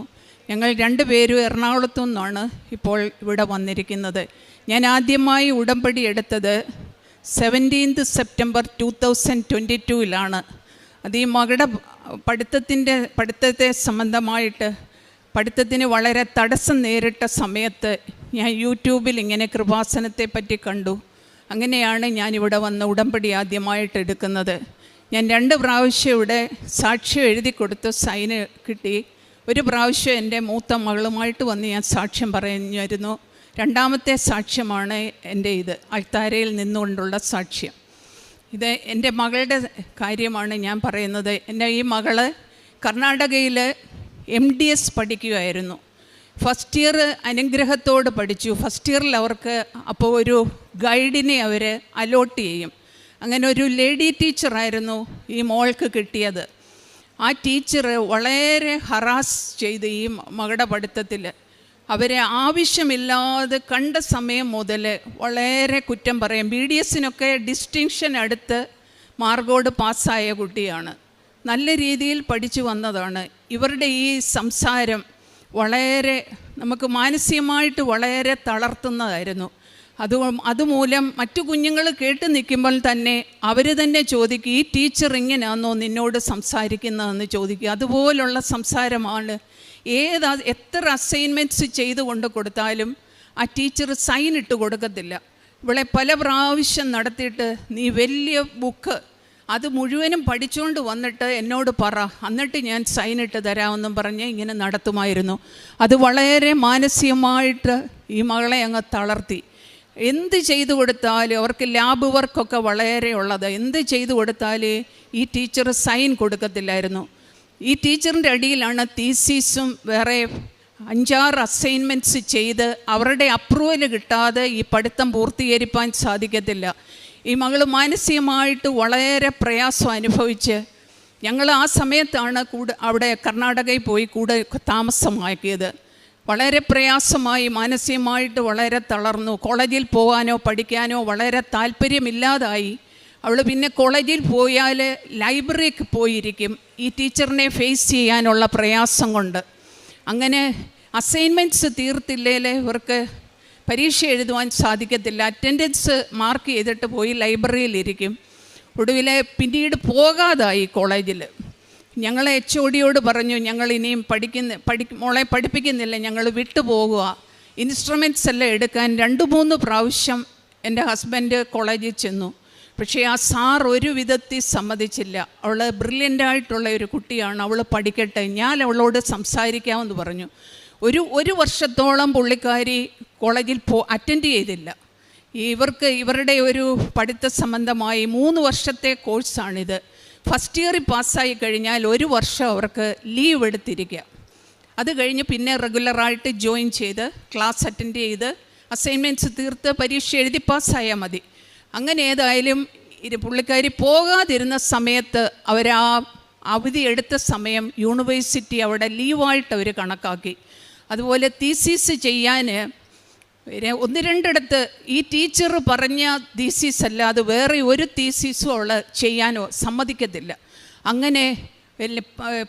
ഞങ്ങൾ രണ്ടുപേരും എറണാകുളത്തു നിന്നാണ് ഇപ്പോൾ ഇവിടെ വന്നിരിക്കുന്നത്. ഞാൻ ആദ്യമായി ഉടമ്പടി എടുത്തത് 17 സെപ്റ്റംബർ 2022 അത് ഈ മകളുടെ പഠിത്തത്തെ സംബന്ധമായിട്ട് പഠിത്തത്തിന് വളരെ തടസ്സം നേരിട്ട സമയത്ത് ഞാൻ യൂട്യൂബിൽ ഇങ്ങനെ കൃപാസനത്തെ പറ്റി കണ്ടു. അങ്ങനെയാണ് ഞാനിവിടെ വന്ന് ഉടമ്പടി ആദ്യമായിട്ട് എടുക്കുന്നത്. ഞാൻ 2 പ്രാവശ്യം ഇവിടെ സാക്ഷ്യം എഴുതി കൊടുത്ത് സൈന് കിട്ടി. ഒരു പ്രാവശ്യം എൻ്റെ മൂത്ത മകളുമായിട്ട് വന്ന് ഞാൻ സാക്ഷ്യം പറഞ്ഞിരുന്നു. രണ്ടാമത്തെ സാക്ഷ്യമാണ് എൻ്റെ ഇത്, അൾത്താരയിൽ നിന്നുകൊണ്ടുള്ള സാക്ഷ്യം. ഇത് എൻ്റെ മകളുടെ കാര്യമാണ് ഞാൻ പറയുന്നത്. എൻ്റെ ഈ മകള് കർണാടകയിൽ MDS പഠിക്കുകയായിരുന്നു. ഫസ്റ്റ് ഇയർ അനുഗ്രഹത്തോട് പഠിച്ചു. ഫസ്റ്റ് ഇയറിൽ അവർക്ക് അപ്പോൾ ഒരു ഗൈഡിനെ അവർ അലോട്ട് ചെയ്യും. അങ്ങനെ ഒരു ലേഡി ടീച്ചറായിരുന്നു ഈ മോൾക്ക് കിട്ടിയത്. ആ ടീച്ചർ വളരെ ഹറാസ് ചെയ്ത് ഈ മകളുടെ പഠിത്തത്തിൽ അവരെ ആവശ്യമില്ലാതെ കണ്ട സമയം മുതൽ വളരെ കുറ്റം പറയും. BDSനൊക്കെ ഡിസ്റ്റിങ്ഷൻ എടുത്ത് മാർക്കോട് പാസ്സായ കുട്ടിയാണ്. നല്ല രീതിയിൽ പഠിച്ചു വന്നതാണ്. ഇവരുടെ ഈ സംസാരം വളരെ നമുക്ക് മാനസികമായിട്ട് വളരെ തളർത്തുന്നതായിരുന്നു. അതുമൂലം മറ്റു കുഞ്ഞുങ്ങൾ കേട്ട് നിൽക്കുമ്പോൾ തന്നെ അവർ തന്നെ ചോദിക്കും, ഈ ടീച്ചർ ഇങ്ങനെയാണോ നിന്നോട് സംസാരിക്കുന്നതെന്ന് ചോദിക്കും. അതുപോലുള്ള സംസാരമാണ്. എത്ര അസൈൻമെൻറ്റ്സ് ചെയ്ത് കൊണ്ട് കൊടുത്താലും ആ ടീച്ചർ സൈൻ ഇട്ട് കൊടുക്കത്തില്ല. ഇവളെ പല പ്രാവശ്യം നടത്തിയിട്ട് നീ വലിയ ബുക്ക് അത് മുഴുവനും പഠിച്ചുകൊണ്ട് വന്നിട്ട് എന്നോട് പറ, എന്നിട്ട് ഞാൻ സൈൻ ഇട്ട് തരാമെന്നും പറഞ്ഞ് ഇങ്ങനെ നടത്തുമായിരുന്നു. അത് വളരെ മാനസികമായിട്ട് ഈ മകളെ അങ്ങ് തളർത്തി. എന്ത് ചെയ്തു കൊടുത്താലും അവർക്ക് ലാബ് വർക്കൊക്കെ വളരെ ഉള്ളത്, എന്ത് ചെയ്തു കൊടുത്താൽ ഈ ടീച്ചർ സൈൻ കൊടുക്കത്തില്ലായിരുന്നു. ഈ ടീച്ചറിൻ്റെ അടിയിലാണ് തീസീസും വേറെ 5-6 അസൈൻമെൻറ്റ്സ് ചെയ്ത് അവരുടെ അപ്രൂവൽ കിട്ടാതെ ഈ പഠിത്തം പൂർത്തീകരിക്കാൻ സാധിക്കത്തില്ല. ഈ മകൾ മാനസികമായിട്ട് വളരെ പ്രയാസം അനുഭവിച്ച് ഞങ്ങൾ ആ സമയത്താണ് അവിടെ കർണാടകയിൽ പോയി കൂടെ താമസമാക്കിയത്. വളരെ പ്രയാസമായി, മാനസികമായിട്ട് വളരെ തളർന്നു. കോളേജിൽ പോകാനോ പഠിക്കാനോ വളരെ താല്പര്യമില്ലാതായി. അവൾ പിന്നെ കോളേജിൽ പോയാൽ ലൈബ്രറിക്ക് പോയിരിക്കും ഈ ടീച്ചറിനെ ഫേസ് ചെയ്യാനുള്ള പ്രയാസം കൊണ്ട്. അങ്ങനെ അസൈൻമെൻറ്റ്സ് തീർത്തില്ലേ ഇവർക്ക് പരീക്ഷ എഴുതുവാൻ സാധിക്കത്തില്ല. അറ്റൻഡൻസ് മാർക്ക് ചെയ്തിട്ട് പോയി ലൈബ്രറിയിലിരിക്കും. ഒടുവിൽ പിന്നീട് പോകാതായി കോളേജിൽ. ഞങ്ങൾ HODയോട് പറഞ്ഞു, ഞങ്ങൾ ഇനിയും മോളെ പഠിപ്പിക്കുന്നില്ല, ഞങ്ങൾ വിട്ടുപോകുക. ഇൻസ്ട്രുമെൻറ്റ്സ് എല്ലാം എടുക്കാൻ 2-3 പ്രാവശ്യം എൻ്റെ ഹസ്ബൻഡ് കോളേജിൽ ചെന്നു. പക്ഷേ ആ സാർ ഒരു വിധത്തിൽ സമ്മതിച്ചില്ല. അവൾ ബ്രില്യൻ്റായിട്ടുള്ള ഒരു കുട്ടിയാണ്, അവൾ പഠിക്കട്ടെ, ഞാൻ അവളോട് സംസാരിക്കാമെന്ന് പറഞ്ഞു. ഒരു വർഷത്തോളം പുള്ളിക്കാരി കോളേജിൽ അറ്റൻഡ് ചെയ്തില്ല. ഇവരുടെ ഒരു പഠിത്ത സംബന്ധമായി 3 വർഷത്തെ കോഴ്സാണിത്. ഫസ്റ്റ് ഇയറിൽ പാസ്സായി കഴിഞ്ഞാൽ 1 വർഷം അവർക്ക് ലീവ് എടുത്തിരിക്കുക. അത് കഴിഞ്ഞ് പിന്നെ റെഗുലറായിട്ട് ജോയിൻ ചെയ്ത് ക്ലാസ് അറ്റൻഡ് ചെയ്ത് അസൈൻമെൻറ്റ്സ് തീർത്ത് പരീക്ഷ എഴുതി പാസ്സായാൽ മതി. അങ്ങനെ ഏതായാലും പുള്ളിക്കാരി പോകാതിരുന്ന സമയത്ത് അവർ ആ അവധി എടുത്ത സമയം യൂണിവേഴ്സിറ്റി അവിടെ ലീവായിട്ട് അവർ കണക്കാക്കി. അതുപോലെ തീസീസ് ചെയ്യാൻ 1-2 ഈ ടീച്ചർ പറഞ്ഞ തീസീസ് അല്ലാതെ വേറെ ഒരു തീസീസും അവൾ ചെയ്യാനോ സമ്മതിക്കത്തില്ല. അങ്ങനെ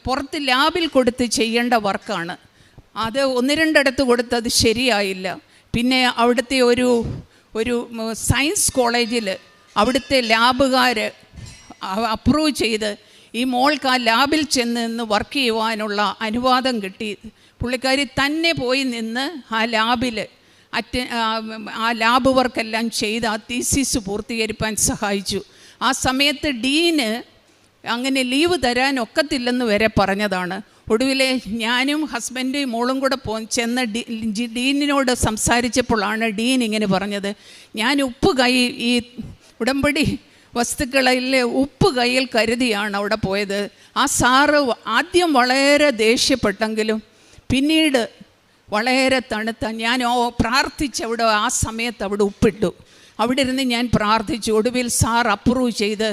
പുറത്ത് ലാബിൽ കൊടുത്ത് ചെയ്യേണ്ട വർക്കാണ്. അത് 1-2 കൊടുത്തത് ശരിയായില്ല. പിന്നെ അവിടുത്തെ ഒരു സയൻസ് കോളേജിൽ അവിടുത്തെ ലാബുകാർ അപ്രൂവ് ചെയ്ത് ഈ മോൾക്ക് ആ ലാബിൽ ചെന്ന് നിന്ന് വർക്ക് ചെയ്യുവാനുള്ള അനുവാദം കിട്ടി. പുള്ളിക്കാരി തന്നെ പോയി നിന്ന് ആ ലാബിൽ ആ ലാബ് വർക്കെല്ലാം ചെയ്ത് ആ തീസിസ് പൂർത്തീകരിക്കാൻ സഹായിച്ചു. ആ സമയത്ത് ഡീന് അങ്ങനെ ലീവ് തരാൻ ഒക്കത്തില്ലെന്ന് വരെ പറഞ്ഞതാണ്. ഒടുവിൽ ഞാനും ഹസ്ബൻഡും മോളും കൂടെ ചെന്ന് ഡീനിനോട് സംസാരിച്ചപ്പോഴാണ് ഡീൻ ഇങ്ങനെ പറഞ്ഞത്, ഞാൻ ഈ ഉടമ്പടി വസ്തുക്കളിൽ ഉപ്പ് കയ്യിൽ കരുതിയാണ് അവിടെ പോയത്. ആ സാറ് ആദ്യം വളരെ ദേഷ്യപ്പെട്ടെങ്കിലും പിന്നീട് വളരെ തണുത്ത, ഞാൻ പ്രാർത്ഥിച്ച് അവിടെ ആ സമയത്ത് അവിടെ ഉപ്പിട്ടു. അവിടെ ഇരുന്ന് ഞാൻ പ്രാർത്ഥിച്ചു. ഒടുവിൽ സാർ അപ്രൂവ് ചെയ്ത്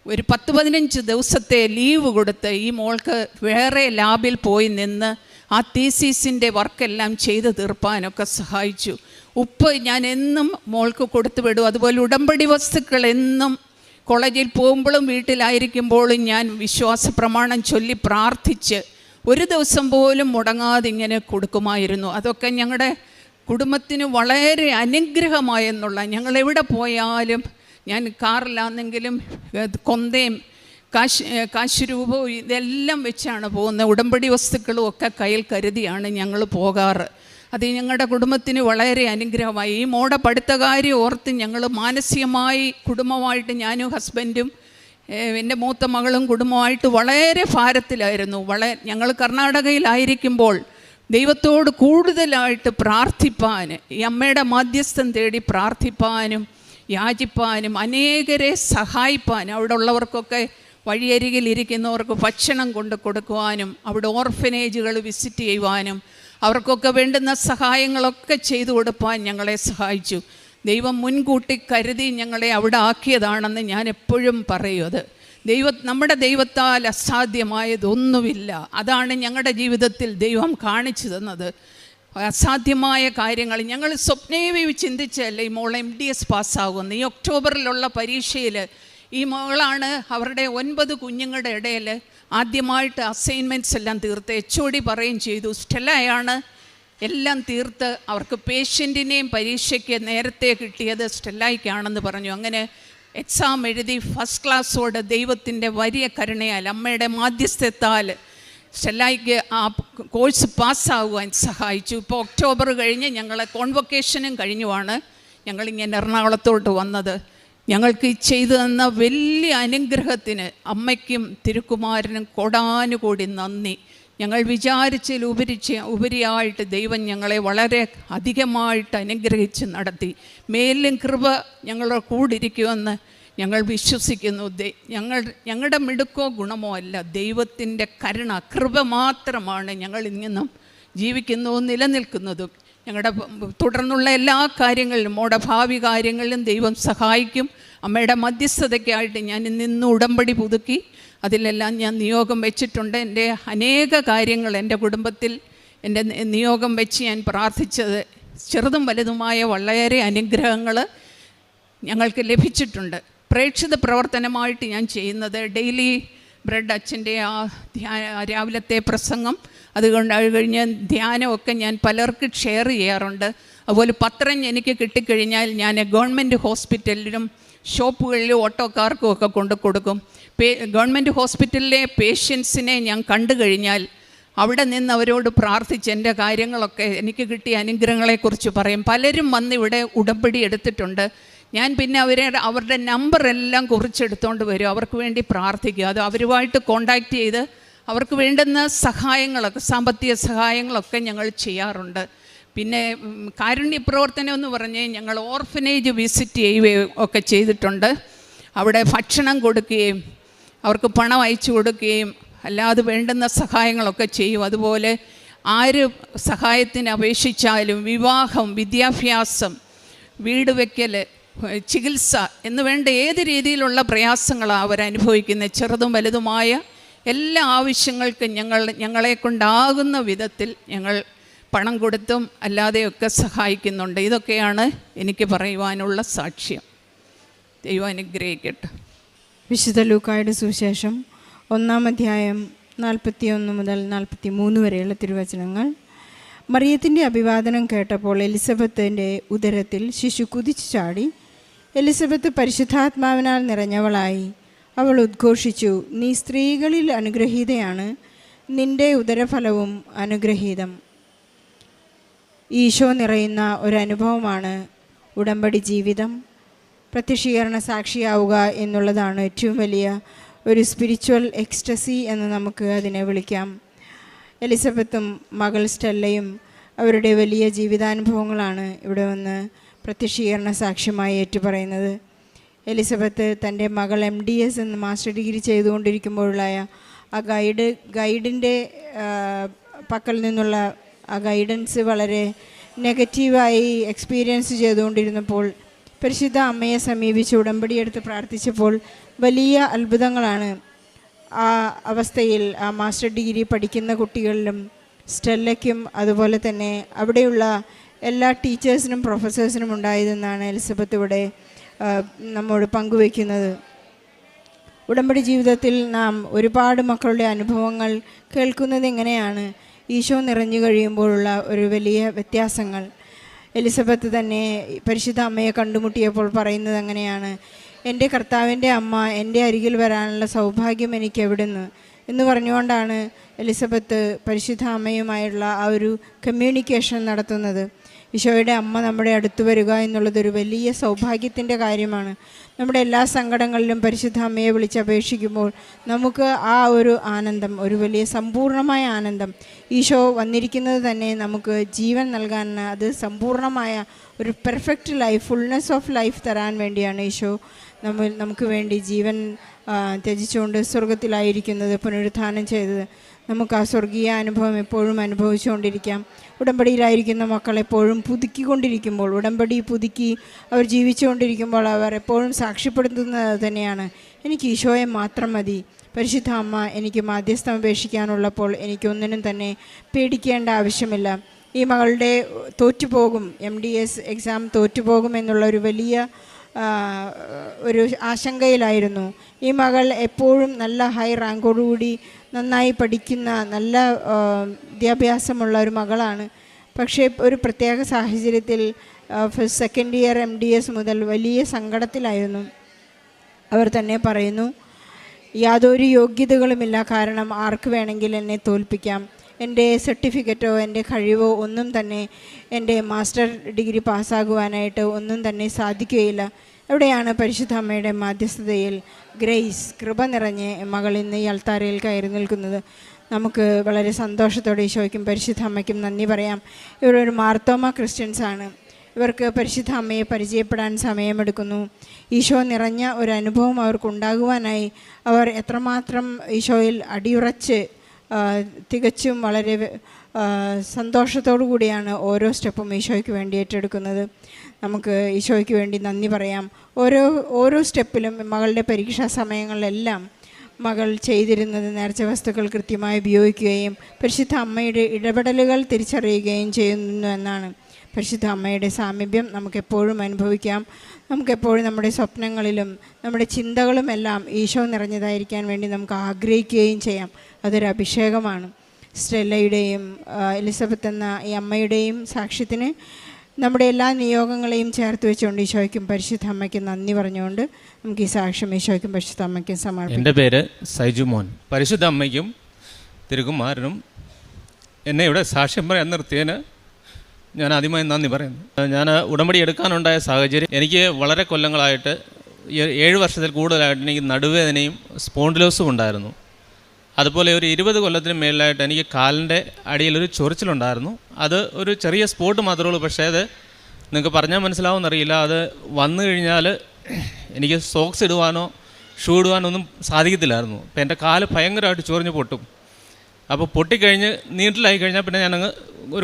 ഒരു 10-15 ദിവസത്തെ ലീവ് കൊടുത്ത് ഈ മോൾക്ക് വേറെ ലാബിൽ പോയി നിന്ന് ആ തീസിസിൻ്റെ വർക്കെല്ലാം ചെയ്ത് തീർപ്പാനൊക്കെ സഹായിച്ചു. ഉപ്പ് ഞാൻ എന്നും മോൾക്ക് കൊടുത്തു വിടും. അതുപോലെ ഉടമ്പടി വസ്തുക്കൾ എന്നും കോളേജിൽ പോകുമ്പോഴും വീട്ടിലായിരിക്കുമ്പോഴും ഞാൻ വിശ്വാസ പ്രമാണം ചൊല്ലി പ്രാർത്ഥിച്ച് ഒരു ദിവസം പോലും മുടങ്ങാതെ ഇങ്ങനെ കൊടുക്കുമായിരുന്നു. അതൊക്കെ ഞങ്ങളുടെ കുടുംബത്തിന് വളരെ അനുഗ്രഹമായെന്നുള്ള, ഞങ്ങളെവിടെ പോയാലും ഞാൻ കാറിലാണെങ്കിലും കൊന്തയും കാശുരൂപവും ഇതെല്ലാം വെച്ചാണ് പോകുന്നത്. ഉടമ്പടി വസ്തുക്കളും ഒക്കെ കയ്യിൽ കരുതിയാണ് ഞങ്ങൾ പോകാറ്. അത് ഞങ്ങളുടെ കുടുംബത്തിന് വളരെ അനുഗ്രഹമായി. ഈ മോടെ പഠിത്ത കാര്യം ഓർത്ത് ഞങ്ങൾ മാനസികമായി കുടുംബമായിട്ട് ഞാനും ഹസ്ബൻഡും എൻ്റെ മൂത്ത മകളും കുടുംബമായിട്ട് വളരെ ഭാരത്തിലായിരുന്നു. ഞങ്ങൾ കർണാടകയിലായിരിക്കുമ്പോൾ ദൈവത്തോട് കൂടുതലായിട്ട് പ്രാർത്ഥിപ്പാൻ, ഈ അമ്മയുടെ മാധ്യസ്ഥം തേടി പ്രാർത്ഥിപ്പാനും യാചിപ്പാനും അനേകരെ സഹായിപ്പാൻ, അവിടെ ഉള്ളവർക്കൊക്കെ വഴിയരികിലിരിക്കുന്നവർക്ക് ഭക്ഷണം കൊണ്ട് കൊടുക്കുവാനും അവിടെ ഓർഫനേജുകൾ വിസിറ്റ് ചെയ്യുവാനും അവർക്കൊക്കെ വേണ്ടുന്ന സഹായങ്ങളൊക്കെ ചെയ്തു കൊടുപ്പാൻ ഞങ്ങളെ സഹായിച്ചു. ദൈവം മുൻകൂട്ടി കരുതി ഞങ്ങളെ അവിടെ ആക്കിയതാണെന്ന് ഞാൻ എപ്പോഴും പറയും. അത് നമ്മുടെ ദൈവത്താൽ അസാധ്യമായതൊന്നുമില്ല. അതാണ് ഞങ്ങളുടെ ജീവിതത്തിൽ ദൈവം കാണിച്ചു തന്നത്. അസാധ്യമായ കാര്യങ്ങൾ ഞങ്ങൾ സ്വപ്നേവി ചിന്തിച്ചല്ലേ ഈ മോൾ MDS പാസ്സാകുമെന്ന്. ഈ ഒക്ടോബറിലുള്ള പരീക്ഷയിൽ ഈ മോളാണ് അവരുടെ 9 കുഞ്ഞുങ്ങളുടെ ഇടയിൽ ആദ്യമായിട്ട് അസൈൻമെൻറ്റ്സ് എല്ലാം തീർത്ത്. HOD പറയുകയും ചെയ്തു, സ്റ്റെല്ലയാണ് എല്ലാം തീർത്ത്. അവർക്ക് പേഷ്യൻറ്റിനെയും പരീക്ഷയ്ക്ക് നേരത്തെ കിട്ടിയത് സ്റ്റെല്ലായിക്കാണെന്ന് പറഞ്ഞു. അങ്ങനെ എക്സാം എഴുതി ഫസ്റ്റ് ക്ലാസ്സോട് ദൈവത്തിൻ്റെ വലിയ കരുണയാൽ അമ്മയുടെ മാധ്യസ്ഥത്താൽ സ്റ്റെല്ലായിക്ക് ആ കോഴ്സ് പാസ്സാകുവാൻ സഹായിച്ചു. ഇപ്പോൾ ഒക്ടോബർ കഴിഞ്ഞ് ഞങ്ങളെ കോൺവൊക്കേഷനും കഴിഞ്ഞുമാണ് ഞങ്ങളിങ്ങനെ എറണാകുളത്തോട്ട് വന്നത്. ഞങ്ങൾക്ക് ചെയ്തു തന്ന വലിയ അനുഗ്രഹത്തിന് അമ്മയ്ക്കും തിരുക്കുമാരനും കോടാനുകൂടി നന്ദി. ഞങ്ങൾ വിചാരിച്ചതിൽ ഉപരിയായിട്ട് ദൈവം ഞങ്ങളെ വളരെ അധികമായിട്ട് അനുഗ്രഹിച്ച് നടത്തി. മേലും കൃപ ഞങ്ങളുടെ കൂടിരിക്കുമെന്ന് ഞങ്ങൾ വിശ്വസിക്കുന്നു. ഞങ്ങളുടെ മിടുക്കോ ഗുണമോ അല്ല, ദൈവത്തിൻ്റെ കരുണ കൃപ മാത്രമാണ് ഞങ്ങൾ ഇന്നും ജീവിക്കുന്നതും നിലനിൽക്കുന്നതും. ഞങ്ങളുടെ തുടർന്നുള്ള എല്ലാ കാര്യങ്ങളിലും മോടെ ഭാവി കാര്യങ്ങളിലും ദൈവം സഹായിക്കും. അമ്മയുടെ മധ്യസ്ഥതയ്ക്കായിട്ട് ഞാൻ ഇന്ന് ഉടമ്പടി പുതുക്കി അതിലെല്ലാം ഞാൻ നിയോഗം വെച്ചിട്ടുണ്ട്. എൻ്റെ അനേക കാര്യങ്ങൾ എൻ്റെ കുടുംബത്തിൽ എൻ്റെ നിയോഗം വെച്ച് ഞാൻ പ്രാർത്ഥിച്ചത് ചെറുതും വലുതുമായ വളരെ അനുഗ്രഹങ്ങൾ ഞങ്ങൾക്ക് ലഭിച്ചിട്ടുണ്ട്. പ്രേക്ഷിത പ്രവർത്തനമായിട്ട് ഞാൻ ചെയ്യുന്നത് ഡെയിലി ബ്രെഡ് അച്ഛൻ്റെ ആ രാവിലത്തെ പ്രസംഗം, അതുകൊണ്ട് അത് കഴിഞ്ഞ് ധ്യാനമൊക്കെ ഞാൻ പലർക്ക് ഷെയർ ചെയ്യാറുണ്ട്. അതുപോലെ പത്രം എനിക്ക് കിട്ടിക്കഴിഞ്ഞാൽ ഞാൻ ഗവൺമെൻറ് ഹോസ്പിറ്റലിലും ഷോപ്പുകളിലും ഓട്ടോക്കാർക്കും ഒക്കെ കൊണ്ട് കൊടുക്കും. ഗവൺമെൻറ് ഹോസ്പിറ്റലിലെ പേഷ്യൻസിനെ ഞാൻ കണ്ടു കഴിഞ്ഞാൽ അവിടെ നിന്ന് അവരോട് പ്രാർത്ഥിച്ച് എൻ്റെ കാര്യങ്ങളൊക്കെ എനിക്ക് കിട്ടിയ അനുഗ്രഹങ്ങളെക്കുറിച്ച് പറയും. പലരും വന്ന് ഇവിടെ ഉടമ്പടി എടുത്തിട്ടുണ്ട്. ഞാൻ പിന്നെ അവരുടെ നമ്പറെല്ലാം കുറിച്ചെടുത്തുകൊണ്ട് വരും, അവർക്ക് വേണ്ടി പ്രാർത്ഥിക്കുക. അത് അവരുമായിട്ട് കോണ്ടാക്റ്റ് ചെയ്ത് അവർക്ക് വേണ്ടുന്ന സഹായങ്ങളൊക്കെ, സാമ്പത്തിക സഹായങ്ങളൊക്കെ ഞങ്ങൾ ചെയ്യാറുണ്ട്. പിന്നെ കാരുണ്യ പ്രവർത്തനം എന്ന് പറഞ്ഞ് ഞങ്ങൾ ഓർഫനേജ് വിസിറ്റ് ചെയ്യുകയും ഒക്കെ ചെയ്തിട്ടുണ്ട്. അവിടെ ഭക്ഷണം കൊടുക്കുകയും അവർക്ക് പണം അയച്ചു കൊടുക്കുകയും അല്ലാതെ വേണ്ടുന്ന സഹായങ്ങളൊക്കെ ചെയ്യും. അതുപോലെ ആര് സഹായത്തിന് അപേക്ഷിച്ചാലും വിവാഹം, വിദ്യാഭ്യാസം, വീട് വയ്ക്കൽ, ചികിത്സ എന്ന് വേണ്ട ഏത് രീതിയിലുള്ള പ്രയാസങ്ങളാണ് അവരനുഭവിക്കുന്നത്, ചെറുതും വലുതുമായ എല്ലാ ആവശ്യങ്ങൾക്കും ഞങ്ങളെ കൊണ്ടാകുന്ന വിധത്തിൽ ഞങ്ങൾ പണം കൊടുത്തും അല്ലാതെയൊക്കെ സഹായിക്കുന്നുണ്ട്. ഇതൊക്കെയാണ് എനിക്ക് പറയുവാനുള്ള സാക്ഷ്യം. ദൈവം അനുഗ്രഹിക്കട്ടെ. വിശുദ്ധ ലൂക്കായുടെ സുവിശേഷം 1-ാം അധ്യായം 41 മുതൽ 43 വരെയുള്ള തിരുവചനങ്ങൾ. മറിയത്തിൻ്റെ അഭിവാദനം കേട്ടപ്പോൾ എലിസബത്തിൻ്റെ ഉദരത്തിൽ ശിശു കുതിച്ചു ചാടി. എലിസബത്ത് പരിശുദ്ധാത്മാവിനാൽ നിറഞ്ഞവളായി. അവൾ ഉദ്ഘോഷിച്ചു, നീ സ്ത്രീകളിൽ അനുഗ്രഹീതയാണ്, നിന്റെ ഉദരഫലവും അനുഗ്രഹീതം. ഈശോ നിറയുന്ന ഒരനുഭവമാണ് ഉടമ്പടി ജീവിതം. പ്രത്യക്ഷീകരണ സാക്ഷിയാവുക എന്നുള്ളതാണ് ഏറ്റവും വലിയ ഒരു സ്പിരിച്വൽ എക്സ്റ്റസി എന്ന് നമുക്ക് അതിനെ വിളിക്കാം. എലിസബത്തും മകൾ സ്റ്റെല്ലയും അവരുടെ വലിയ ജീവിതാനുഭവങ്ങളാണ് ഇവിടെ വന്ന് പ്രത്യക്ഷീകരണ സാക്ഷ്യമായി ഏറ്റുപറയുന്നത്. എലിസബത്ത് തൻ്റെ മകൾ MDS എന്ന് മാസ്റ്റർ ഡിഗ്രി ചെയ്തുകൊണ്ടിരിക്കുമ്പോഴുള്ള ആ ഗൈഡിൻ്റെ പക്കൽ നിന്നുള്ള ആ ഗൈഡൻസ് വളരെ നെഗറ്റീവായി എക്സ്പീരിയൻസ് ചെയ്തുകൊണ്ടിരുന്നപ്പോൾ പരിശുദ്ധ അമ്മയെ സമീപിച്ച് ഉടമ്പടിയെടുത്ത് പ്രാർത്ഥിച്ചപ്പോൾ വലിയ അത്ഭുതങ്ങളാണ് ആ അവസ്ഥയിൽ ആ മാസ്റ്റർ ഡിഗ്രി പഠിക്കുന്ന കുട്ടികളിലും സ്റ്റെല്ലയ്ക്കും അതുപോലെ തന്നെ അവിടെയുള്ള എല്ലാ ടീച്ചേഴ്സിനും പ്രൊഫസേഴ്സിനും ഉണ്ടായതെന്നാണ് എലിസബത്ത് ഇവിടെ നമ്മോട് പങ്കുവയ്ക്കുന്നത്. ഉടമ്പടി ജീവിതത്തിൽ നാം ഒരുപാട് മക്കളുടെ അനുഭവങ്ങൾ കേൾക്കുന്നത് എങ്ങനെയാണ്? ഈശോ നിറഞ്ഞു കഴിയുമ്പോഴുള്ള ഒരു വലിയ വ്യത്യാസങ്ങൾ. എലിസബത്ത് തന്നെ പരിശുദ്ധ അമ്മയെ കണ്ടുമുട്ടിയപ്പോൾ പറയുന്നത് അങ്ങനെയാണ്, എൻ്റെ കർത്താവിൻ്റെ അമ്മ എൻ്റെ അരികിൽ വരാനുള്ള സൗഭാഗ്യം എനിക്ക് എവിടുന്ന് എന്ന് പറഞ്ഞുകൊണ്ടാണ് എലിസബത്ത് പരിശുദ്ധ അമ്മയുമായുള്ള ആ ഒരു കമ്മ്യൂണിക്കേഷൻ നടത്തുന്നത്. ഈശോയുടെ അമ്മ നമ്മുടെ അടുത്ത് വരിക എന്നുള്ളതൊരു വലിയ സൗഭാഗ്യത്തിൻ്റെ കാര്യമാണ്. നമ്മുടെ എല്ലാ സങ്കടങ്ങളിലും പരിശുദ്ധ അമ്മയെ വിളിച്ചപേക്ഷിക്കുമ്പോൾ നമുക്ക് ആ ഒരു ആനന്ദം, ഒരു വലിയ സമ്പൂർണ്ണമായ ആനന്ദം, ഈശോ വന്നിരിക്കുന്നത് തന്നെ നമുക്ക് ജീവൻ നൽകാൻ, അത് സമ്പൂർണ്ണമായ ഒരു perfect life, fullness of life തരാൻ വേണ്ടിയാണ് ഈശോ നമുക്ക് വേണ്ടി ജീവൻ ത്യജിച്ചുകൊണ്ട് സ്വർഗത്തിലായിരിക്കുന്നത്, പുനരുത്ഥാനം ചെയ്തത്. നമുക്ക് ആ സ്വർഗീയ അനുഭവം എപ്പോഴും അനുഭവിച്ചുകൊണ്ടിരിക്കാം. ഉടമ്പടിയിലായിരിക്കുന്ന മക്കൾ എപ്പോഴും പുതുക്കിക്കൊണ്ടിരിക്കുമ്പോൾ, ഉടമ്പടി പുതുക്കി അവർ ജീവിച്ചുകൊണ്ടിരിക്കുമ്പോൾ അവർ എപ്പോഴും സാക്ഷ്യപ്പെടുത്തുന്നത് തന്നെയാണ്, എനിക്ക് ഈശോയെ മാത്രം മതി. പരിശുദ്ധ അമ്മ എനിക്ക് മാധ്യസ്ഥം അപേക്ഷിക്കാനുള്ളപ്പോൾ എനിക്കൊന്നിനും തന്നെ പേടിക്കേണ്ട ആവശ്യമില്ല. ഈ മകളുടെ തോറ്റുപോകും, MDS എക്സാം തോറ്റുപോകും എന്നുള്ള ഒരു വലിയ ഒരു ആശങ്കയിലായിരുന്നു. ഈ മകൾ എപ്പോഴും നല്ല ഹൈ റാങ്കോടുകൂടി നന്നായി പഠിക്കുന്ന നല്ല വിദ്യാഭ്യാസമുള്ള ഒരു മകളാണ്. പക്ഷേ ഒരു പ്രത്യേക സാഹചര്യത്തിൽ സെക്കൻഡ് ഇയർ MDS മുതൽ വലിയ സങ്കടത്തിലായിരുന്നു. അവർ തന്നെ പറയുന്നു, യാതൊരു യോഗ്യതകളുമില്ല, കാരണം ആർക്ക് വേണമെങ്കിൽ എന്നെ തോൽപ്പിക്കാം, എൻ്റെ സർട്ടിഫിക്കറ്റോ എൻ്റെ കഴിവോ ഒന്നും തന്നെ എൻ്റെ മാസ്റ്റർ ഡിഗ്രി പാസ്സാകുവാനായിട്ട് ഒന്നും തന്നെ സാധിക്കുകയില്ല. എവിടെയാണ് പരിശുദ്ധ അമ്മയുടെ മാധ്യസ്ഥതയിൽ ഗ്രേസ്, കൃപ നിറഞ്ഞ് മകൾ ഇന്ന് ഈ അൾത്താരയിൽ കയറി നിൽക്കുന്നത്? നമുക്ക് വളരെ സന്തോഷത്തോടെ ഈശോയ്ക്കും പരിശുദ്ധ അമ്മയ്ക്കും നന്ദി പറയാം. ഇവരൊരു മാർത്തോമ ക്രിസ്ത്യൻസാണ്. ഇവർക്ക് പരിശുദ്ധ അമ്മയെ പരിചയപ്പെടാൻ സമയമെടുക്കുന്നു. ഈശോ നിറഞ്ഞ ഒരു അനുഭവം അവർക്കുണ്ടാകുവാനായി അവർ എത്രമാത്രം ഈശോയിൽ അടിയുറച്ച് തികച്ചും വളരെ സന്തോഷത്തോടു കൂടിയാണ് ഓരോ സ്റ്റെപ്പും ഈശോയ്ക്ക് വേണ്ടി ഏറ്റെടുക്കുന്നത്. നമുക്ക് ഈശോയ്ക്ക് വേണ്ടി നന്ദി പറയാം. ഓരോ സ്റ്റെപ്പിലും മകളുടെ പരീക്ഷാ സമയങ്ങളിലെല്ലാം മകൾ ചെയ്തിരുന്നത് നേർച്ച വസ്തുക്കൾ കൃത്യമായി ഉപയോഗിക്കുകയും പരിശുദ്ധ അമ്മയുടെ ഇടപെടലുകൾ തിരിച്ചറിയുകയും ചെയ്യുന്നു എന്നാണ്. പരിശുദ്ധ അമ്മയുടെ സാമീപ്യം നമുക്കെപ്പോഴും അനുഭവിക്കാം. നമുക്കെപ്പോഴും നമ്മുടെ സ്വപ്നങ്ങളിലും നമ്മുടെ ചിന്തകളും എല്ലാം ഈശോ നിറഞ്ഞതായിരിക്കാൻ വേണ്ടി നമുക്ക് ആഗ്രഹിക്കുകയും ചെയ്യാം. അതൊരു അഭിഷേകമാണ്. സ്റ്റെല്ലയുടെയും എലിസബത്ത് എന്ന ഈ അമ്മയുടെയും സാക്ഷ്യത്തിന് നമ്മുടെ എല്ലാ നിയോഗങ്ങളെയും ചേർത്ത് വെച്ചുകൊണ്ട് ഈശോയ്ക്കും പരിശുദ്ധ അമ്മയ്ക്കും നന്ദി പറഞ്ഞുകൊണ്ട് നമുക്ക് ഈ സാക്ഷ്യം ഈശോയ്ക്കും പരിശുദ്ധ അമ്മയ്ക്കും സമർപ്പിക്കാം. എൻ്റെ പേര് സൈജു മോൻ. പരിശുദ്ധ അമ്മയ്ക്കും തിരുകുമാരനും എന്നെ ഇവിടെ സാക്ഷ്യം പറയാൻ നിർത്തിയതിന് ഞാൻ ആദ്യമായി നന്ദി പറയുന്നു. ഞാൻ ഉടമ്പടി എടുക്കാനുണ്ടായ സാഹചര്യം, എനിക്ക് വളരെ കൊല്ലങ്ങളായിട്ട് 7 വർഷത്തിൽ കൂടുതലായിട്ട് എനിക്ക് നടുവേദനയും സ്പോണ്ടിലോസും ഉണ്ടായിരുന്നു. അതുപോലെ ഒരു 20 കൊല്ലത്തിന് മേളിലായിട്ട് എനിക്ക് കാലിൻ്റെ അടിയിലൊരു ചൊറിച്ചിലുണ്ടായിരുന്നു. അത് ഒരു ചെറിയ സ്പോട്ട് മാത്രമേ ഉള്ളൂ, പക്ഷേ അത് നിങ്ങൾക്ക് പറഞ്ഞാൽ മനസ്സിലാവുമെന്നറിയില്ല. അത് വന്നു കഴിഞ്ഞാൽ എനിക്ക് സോക്സ് ഇടുവാനോ ഷൂ ഇടുവാനോ ഒന്നും സാധിക്കത്തില്ലായിരുന്നു. അപ്പോൾ എൻ്റെ കാല് ഭയങ്കരമായിട്ട് ചൊറിഞ്ഞ് പൊട്ടും. അപ്പോൾ പൊട്ടിക്കഴിഞ്ഞ് നീട്ടിലായി കഴിഞ്ഞാൽ പിന്നെ ഞാനങ്ങ്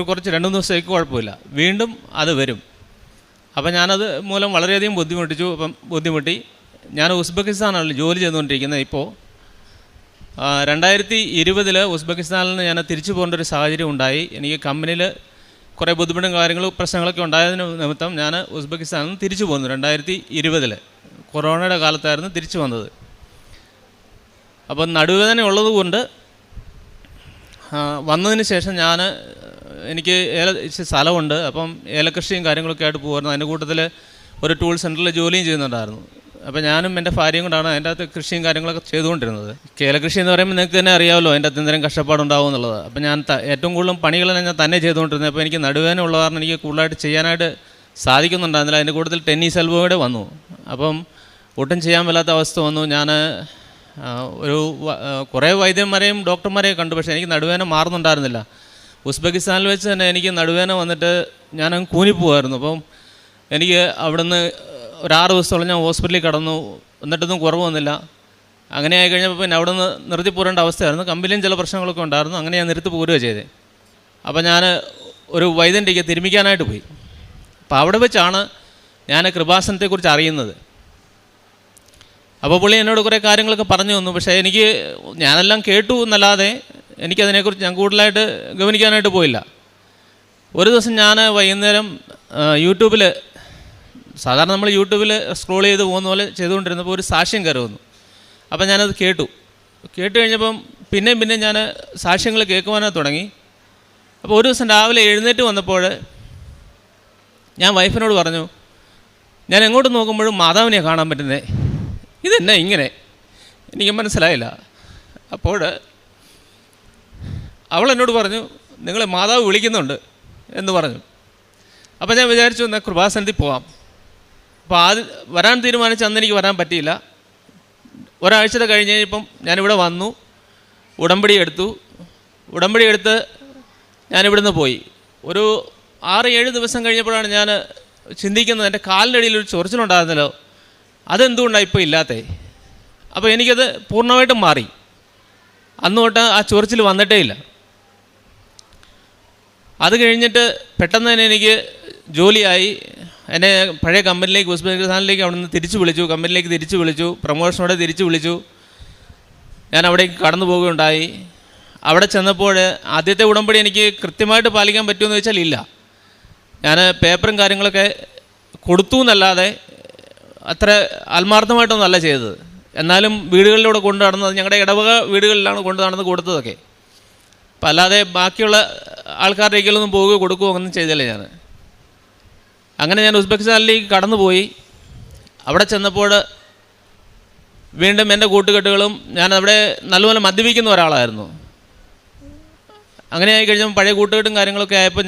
കുറച്ച് 2-3 ദിവസത്തേക്ക് കുഴപ്പമില്ല, വീണ്ടും അത് വരും. അപ്പം ഞാനത് മൂലം വളരെയധികം ബുദ്ധിമുട്ടി. ഞാൻ ഉസ്ബെക്കിസ്ഥാനാണ് ജോലി ചെയ്തുകൊണ്ടിരിക്കുന്നത്. ഇപ്പോൾ 2020 ഉസ്ബെക്കിസ്ഥാനിൽ നിന്ന് ഞാൻ തിരിച്ചു പോകേണ്ട ഒരു സാഹചര്യം ഉണ്ടായി. എനിക്ക് കമ്പനിയിൽ കുറേ ബുദ്ധിമുട്ടും കാര്യങ്ങളും പ്രശ്നങ്ങളൊക്കെ ഉണ്ടായതിന് നിമിത്തം ഞാൻ ഉസ്ബെക്കിസ്ഥാനിൽ നിന്ന് തിരിച്ചു പോന്നു. 2020 കൊറോണയുടെ കാലത്തായിരുന്നു തിരിച്ചു വന്നത്. അപ്പം നടുവേദന ഉള്ളതുകൊണ്ട് വന്നതിന് ശേഷം ഞാൻ എനിക്ക് സ്ഥലമുണ്ട്. അപ്പം ഏലകൃഷിയും കാര്യങ്ങളൊക്കെ ആയിട്ട് പോകുമായിരുന്നു. അതിൻ്റെ കൂട്ടത്തിൽ ഒരു ടൂൾ സെൻറ്ററിൽ ജോലിയും ചെയ്യുന്നുണ്ടായിരുന്നു. അപ്പോൾ ഞാനും എൻ്റെ ഭാര്യയും കൊണ്ടാണ് അതിൻ്റെ അകത്ത് കൃഷിയും കാര്യങ്ങളൊക്കെ ചെയ്തുകൊണ്ടിരുന്നത്. ഏലകൃഷി എന്ന് പറയുമ്പോൾ നിങ്ങൾക്ക് തന്നെ അറിയാമല്ലോ അതിൻ്റെ അകത്ത് എന്തെങ്കിലും കഷ്ടപ്പാടുണ്ടാവും എന്നുള്ളത്. അപ്പോൾ ഞാൻ ഏറ്റവും കൂടുതലും പണികളെല്ലാം ഞാൻ തന്നെ ചെയ്തുകൊണ്ടിരുന്നത്. അപ്പോൾ എനിക്ക് നടുവേദന ഉള്ള കാരണം എനിക്ക് കൂടുതലായിട്ട് ചെയ്യാനായിട്ട് സാധിക്കുന്നുണ്ടായിരുന്നില്ല. അതിൻ്റെ കൂട്ടത്തിൽ ടെന്നീസ് എൽബോയുടെ വന്നു. അപ്പം ഒട്ടും ചെയ്യാൻ മേലാത്ത അവസ്ഥ വന്നു. ഞാൻ കുറേ വൈദ്യന്മാരെയും ഡോക്ടർമാരെയും കണ്ടു. പക്ഷേ എനിക്ക് നടുവേദന മാറുന്നുണ്ടായിരുന്നില്ല. ഉസ്ബെക്കിസ്ഥാനിൽ വെച്ച് തന്നെ എനിക്ക് നടുവേദന വന്നിട്ട് ഞാനങ്ങ് കൂനിപ്പോവായിരുന്നു. അപ്പം എനിക്ക് അവിടുന്ന് ഒരു 6 ദിവസത്തോളം ഞാൻ ഹോസ്പിറ്റലിൽ കിടന്നു. എന്നിട്ടൊന്നും കുറവ് വന്നില്ല. അങ്ങനെ ആയി കഴിഞ്ഞപ്പോൾ പിന്നെ അവിടെ നിന്ന് നിർത്തി പോരേണ്ട അവസ്ഥയായിരുന്നു. കമ്പനിയും ചില പ്രശ്നങ്ങളൊക്കെ ഉണ്ടായിരുന്നു. അങ്ങനെ ഞാൻ നിർത്തി പോരുകയാണ് ചെയ്തത്. അപ്പോൾ ഞാൻ ഒരു വൈദ്യൻ്റെക്ക് തിരുമിക്കാനായിട്ട് പോയി. അപ്പോൾ അവിടെ വെച്ചാണ് ഞാൻ കൃപാസനത്തെക്കുറിച്ച് അറിയുന്നത്. അപ്പോൾ പുള്ളി എന്നോട് കുറേ കാര്യങ്ങളൊക്കെ പറഞ്ഞു തന്നു. പക്ഷേ ഞാനെല്ലാം കേട്ടു എന്നല്ലാതെ എനിക്കതിനെക്കുറിച്ച് ഞാൻ കൂടുതലായിട്ട് ഗവനിക്കാനായിട്ട് പോയില്ല. ഒരു ദിവസം ഞാൻ വൈകുന്നേരം യൂട്യൂബിൽ, സാധാരണ നമ്മൾ യൂട്യൂബിൽ സ്ക്രോൾ ചെയ്ത് പോകുന്ന പോലെ ചെയ്തുകൊണ്ടിരുന്നപ്പോൾ ഒരു സാക്ഷ്യം കയറി വന്നു. അപ്പം ഞാനത് കേട്ടു കഴിഞ്ഞപ്പം പിന്നെയും ഞാൻ സാക്ഷ്യങ്ങൾ കേൾക്കുവാനായി തുടങ്ങി. അപ്പോൾ ഒരു ദിവസം രാവിലെ എഴുന്നേറ്റ് വന്നപ്പോൾ ഞാൻ വൈഫിനോട് പറഞ്ഞു, ഞാൻ എങ്ങോട്ട് നോക്കുമ്പോഴും മാതാവിനെ കാണാൻ പറ്റുന്നേ, ഇതെന്നെ ഇങ്ങനെ, എനിക്ക് മനസ്സിലായില്ല. അപ്പോൾ അവൾ എന്നോട് പറഞ്ഞു, നിങ്ങളെ മാതാവ് വിളിക്കുന്നുണ്ട് എന്ന് പറഞ്ഞു. അപ്പോൾ ഞാൻ വിചാരിച്ചു എന്നാൽ കൃപാസനത്തിൽ പോകാം. അപ്പോൾ വരാൻ തീരുമാനിച്ച് അന്ന് എനിക്ക് വരാൻ പറ്റിയില്ല. ഒരാഴ്ചത്തെ കഴിഞ്ഞ് കഴിഞ്ഞപ്പം ഞാനിവിടെ വന്നു, ഉടമ്പടി എടുത്ത് ഞാനിവിടുന്ന് പോയി. ഒരു 6-7 ദിവസം കഴിഞ്ഞപ്പോഴാണ് ഞാൻ ചിന്തിക്കുന്നത്, എൻ്റെ കാലിൻ്റെ അടിയിൽ ഒരു ചൊറിച്ചിലുണ്ടായിരുന്നല്ലോ, അതെന്തുകൊണ്ടാണ് ഇപ്പോൾ ഇല്ലാത്തേ? അപ്പോൾ എനിക്കത് പൂർണ്ണമായിട്ടും മാറി. അന്ന് തൊട്ട് ആ ചൊറിച്ചിൽ വന്നിട്ടേ ഇല്ല. അത് കഴിഞ്ഞിട്ട് പെട്ടെന്ന് തന്നെ എനിക്ക് ജോലിയായി. എന്നെ പഴയ കമ്പനിയിലേക്ക്, ഉസ്ബെക്കിസ്ഥാനിലേക്ക് അവിടെ നിന്ന് കമ്പനിയിലേക്ക് തിരിച്ചു വിളിച്ചു, പ്രൊമോഷനോടെ തിരിച്ചു വിളിച്ചു. ഞാൻ അവിടേക്ക് കടന്നു പോവുകയുണ്ടായി. അവിടെ ചെന്നപ്പോൾ ആദ്യത്തെ ഉടമ്പടി എനിക്ക് കൃത്യമായിട്ട് പാലിക്കാൻ പറ്റുമെന്ന് ചോദിച്ചാൽ ഇല്ല. ഞാൻ പേപ്പറും കാര്യങ്ങളൊക്കെ കൊടുത്തു എന്നല്ലാതെ അത്ര ആത്മാർത്ഥമായിട്ടൊന്നുമല്ല ചെയ്തത്. എന്നാലും വീടുകളിലൂടെ കൊണ്ടു നടന്നത്, ഞങ്ങളുടെ ഇടവക വീടുകളിലാണ് കൊണ്ടു നടന്ന് കൊടുത്തതൊക്കെ. അപ്പം അല്ലാതെ ബാക്കിയുള്ള ആൾക്കാരുടെ കയ്യിലൊന്നും പോവുകയോ കൊടുക്കുകയോ ഒന്നും ചെയ്തില്ല ഞാൻ. അങ്ങനെ ഞാൻ ഉസ്ബെക്കിസ്ഥാനിലേക്ക് കടന്നുപോയി. അവിടെ ചെന്നപ്പോൾ വീണ്ടും എൻ്റെ കൂട്ടുകെട്ടുകളും, ഞാനവിടെ നല്ലപോലെ മദ്യപിക്കുന്ന ഒരാളായിരുന്നു. അങ്ങനെ ആയി കഴിഞ്ഞപ്പോൾ പഴയ കൂട്ടുകെട്ടും കാര്യങ്ങളൊക്കെ ആയപ്പോൾ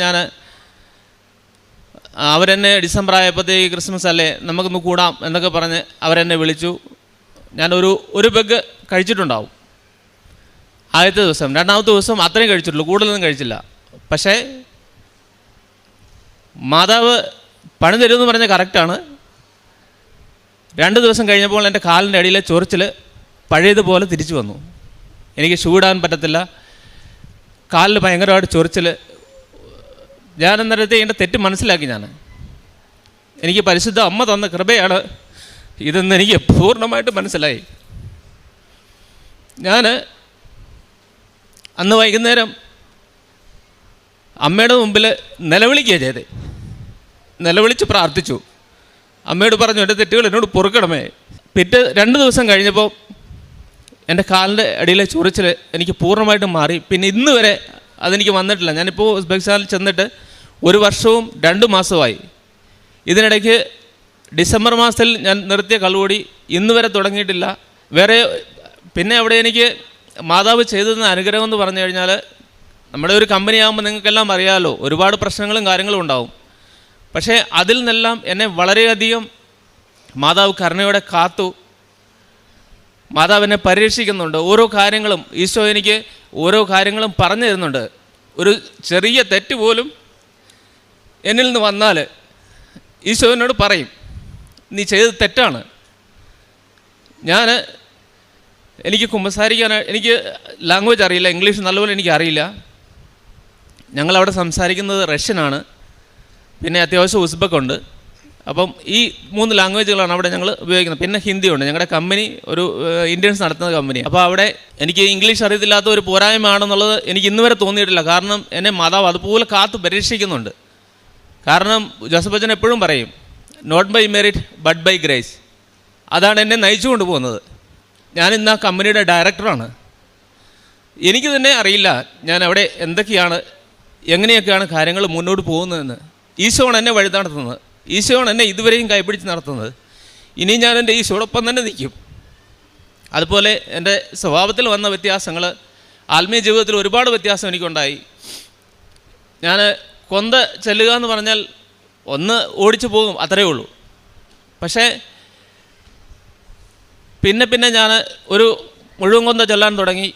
അവരെന്നെ ഡിസംബർ ആയപ്പോഴത്തേക്ക് ക്രിസ്മസ് അല്ലേ, നമുക്കൊന്ന് കൂടാം എന്നൊക്കെ പറഞ്ഞ് അവരെന്നെ വിളിച്ചു. ഞാനൊരു പെഗ് കഴിച്ചിട്ടുണ്ടാവും ആദ്യത്തെ ദിവസം. രണ്ടാമത്തെ ദിവസം അത്രയും കഴിച്ചിട്ടുള്ളൂ, കൂടുതലൊന്നും കഴിച്ചില്ല. പക്ഷേ മാതാവ് പണി തരുമെന്ന് പറഞ്ഞാൽ കറക്റ്റാണ്. 2 ദിവസം കഴിഞ്ഞപ്പോൾ എൻ്റെ കാലിൻ്റെ അടിയിലെ ചൊറിച്ചിൽ പഴയതുപോലെ തിരിച്ചു വന്നു. എനിക്ക് ഷൂ ഇടാൻ പറ്റത്തില്ല, കാലിൽ ഭയങ്കരമായിട്ട് ചൊറിച്ചിൽ. ഞാൻ അന്നേരത്തെ എൻ്റെ തെറ്റ് മനസ്സിലാക്കി. എനിക്ക് പരിശുദ്ധ അമ്മ തന്ന കൃപയാണ് ഇതെന്ന് എനിക്ക് പൂർണ്ണമായിട്ട് മനസ്സിലായി. ഞാൻ അന്ന് വൈകുന്നേരം അമ്മയുടെ മുമ്പിൽ നിലവിളിക്കുകയാണ് ചെയ്തത്. നിലവിളിച്ച് പ്രാർത്ഥിച്ചു. അമ്മയോട് പറഞ്ഞു, എൻ്റെ തെറ്റുകൾ എന്നോട് പൊറുക്കണമേ. 2 ദിവസം കഴിഞ്ഞപ്പോൾ എൻ്റെ കാലിൻ്റെ അടിയിലെ ചൊറിച്ചിൽ എനിക്ക് പൂർണ്ണമായിട്ടും മാറി. പിന്നെ ഇന്ന് വരെ അതെനിക്ക് വന്നിട്ടില്ല. ഞാനിപ്പോൾ ഉസ്ബെക്കിസ്ഥാനിൽ ചെന്നിട്ട് 1 വർഷവും 2 മാസമായി. ഇതിനിടയ്ക്ക് ഡിസംബർ മാസത്തിൽ ഞാൻ നിർത്തിയ കള്ളുകൂടി ഇന്ന് വരെ തുടങ്ങിയിട്ടില്ല. പിന്നെ അവിടെ എനിക്ക് മാതാവ് ചെയ്തതെന്ന അനുഗ്രഹം എന്ന് പറഞ്ഞു കഴിഞ്ഞാൽ, നമ്മുടെ ഒരു കമ്പനി ആകുമ്പോൾ നിങ്ങൾക്കെല്ലാം അറിയാമല്ലോ, ഒരുപാട് പ്രശ്നങ്ങളും കാര്യങ്ങളും ഉണ്ടാവും. പക്ഷേ അതിൽ നിന്നെല്ലാം എന്നെ വളരെയധികം മാതാവ് കരുണയോടെ കാത്തു. മാതാവ് എന്നെ പരിരക്ഷിക്കുന്നുണ്ട്. ഓരോ കാര്യങ്ങളും ഈശോ എനിക്ക് ഓരോ കാര്യങ്ങളും പറഞ്ഞു തരുന്നുണ്ട്. ഒരു ചെറിയ തെറ്റ് പോലും എന്നിൽ നിന്ന് വന്നാൽ ഈശോ എന്നോട് പറയും, നീ ചെയ്തത് തെറ്റാണ്. എനിക്ക് കുമ്പസാരിക്കാനായി, എനിക്ക് ലാംഗ്വേജ് അറിയില്ല, ഇംഗ്ലീഷ് നല്ലപോലെ എനിക്ക് അറിയില്ല. ഞങ്ങളവിടെ സംസാരിക്കുന്നത് റഷ്യനാണ്, പിന്നെ അത്യാവശ്യം ഉസ്ബക്കുണ്ട്. അപ്പം ഈ 3 ലാംഗ്വേജുകളാണ് അവിടെ ഞങ്ങൾ ഉപയോഗിക്കുന്നത്. പിന്നെ ഹിന്ദിയുണ്ട്. ഞങ്ങളുടെ കമ്പനി ഒരു ഇന്ത്യൻസ് നടത്തുന്ന കമ്പനി. അപ്പോൾ അവിടെ എനിക്ക് ഇംഗ്ലീഷ് അറിയത്തില്ലാത്ത ഒരു പോരായ്മയാണെന്നുള്ളത് എനിക്ക് ഇന്ന് വരെ തോന്നിയിട്ടില്ല. കാരണം എന്നെ മാതാവ് അതുപോലെ കാത്തു പരീക്ഷിക്കുന്നുണ്ട്. കാരണം ജോസഫ് അച്ഛൻ എപ്പോഴും പറയും, not by merit but by grace. അതാണ് എന്നെ നയിച്ചു കൊണ്ടുപോകുന്നത്. ഞാനിന്ന് ആ കമ്പനിയുടെ ഡയറക്ടറാണ്. എനിക്ക് തന്നെ അറിയില്ല ഞാൻ അവിടെ എന്തൊക്കെയാണ് എങ്ങനെയൊക്കെയാണ് കാര്യങ്ങൾ മുന്നോട്ട് പോകുന്നതെന്ന്. ഈശോയാണ് എന്നെ വഴി നടത്തുന്നത്. ഈശോയാണ് എന്നെ ഇതുവരെയും കൈപിടിച്ച് നടത്തുന്നത്. ഇനി ഞാൻ എൻ്റെ ഈശോടൊപ്പം തന്നെ നിൽക്കും. അതുപോലെ എൻ്റെ സ്വഭാവത്തിൽ വന്ന വ്യത്യാസങ്ങൾ, ആത്മീയ ജീവിതത്തിൽ ഒരുപാട് വ്യത്യാസം എനിക്കുണ്ടായി. ഞാൻ കൊന്ത ചെല്ലുക എന്ന് പറഞ്ഞാൽ ഒന്ന് ഓടിച്ചു പോകും, അത്രയേ ഉള്ളൂ. പക്ഷേ പിന്നെ ഞാൻ ഒരു മുഴുവൻ കൊന്ത ചൊല്ലാൻ തുടങ്ങി.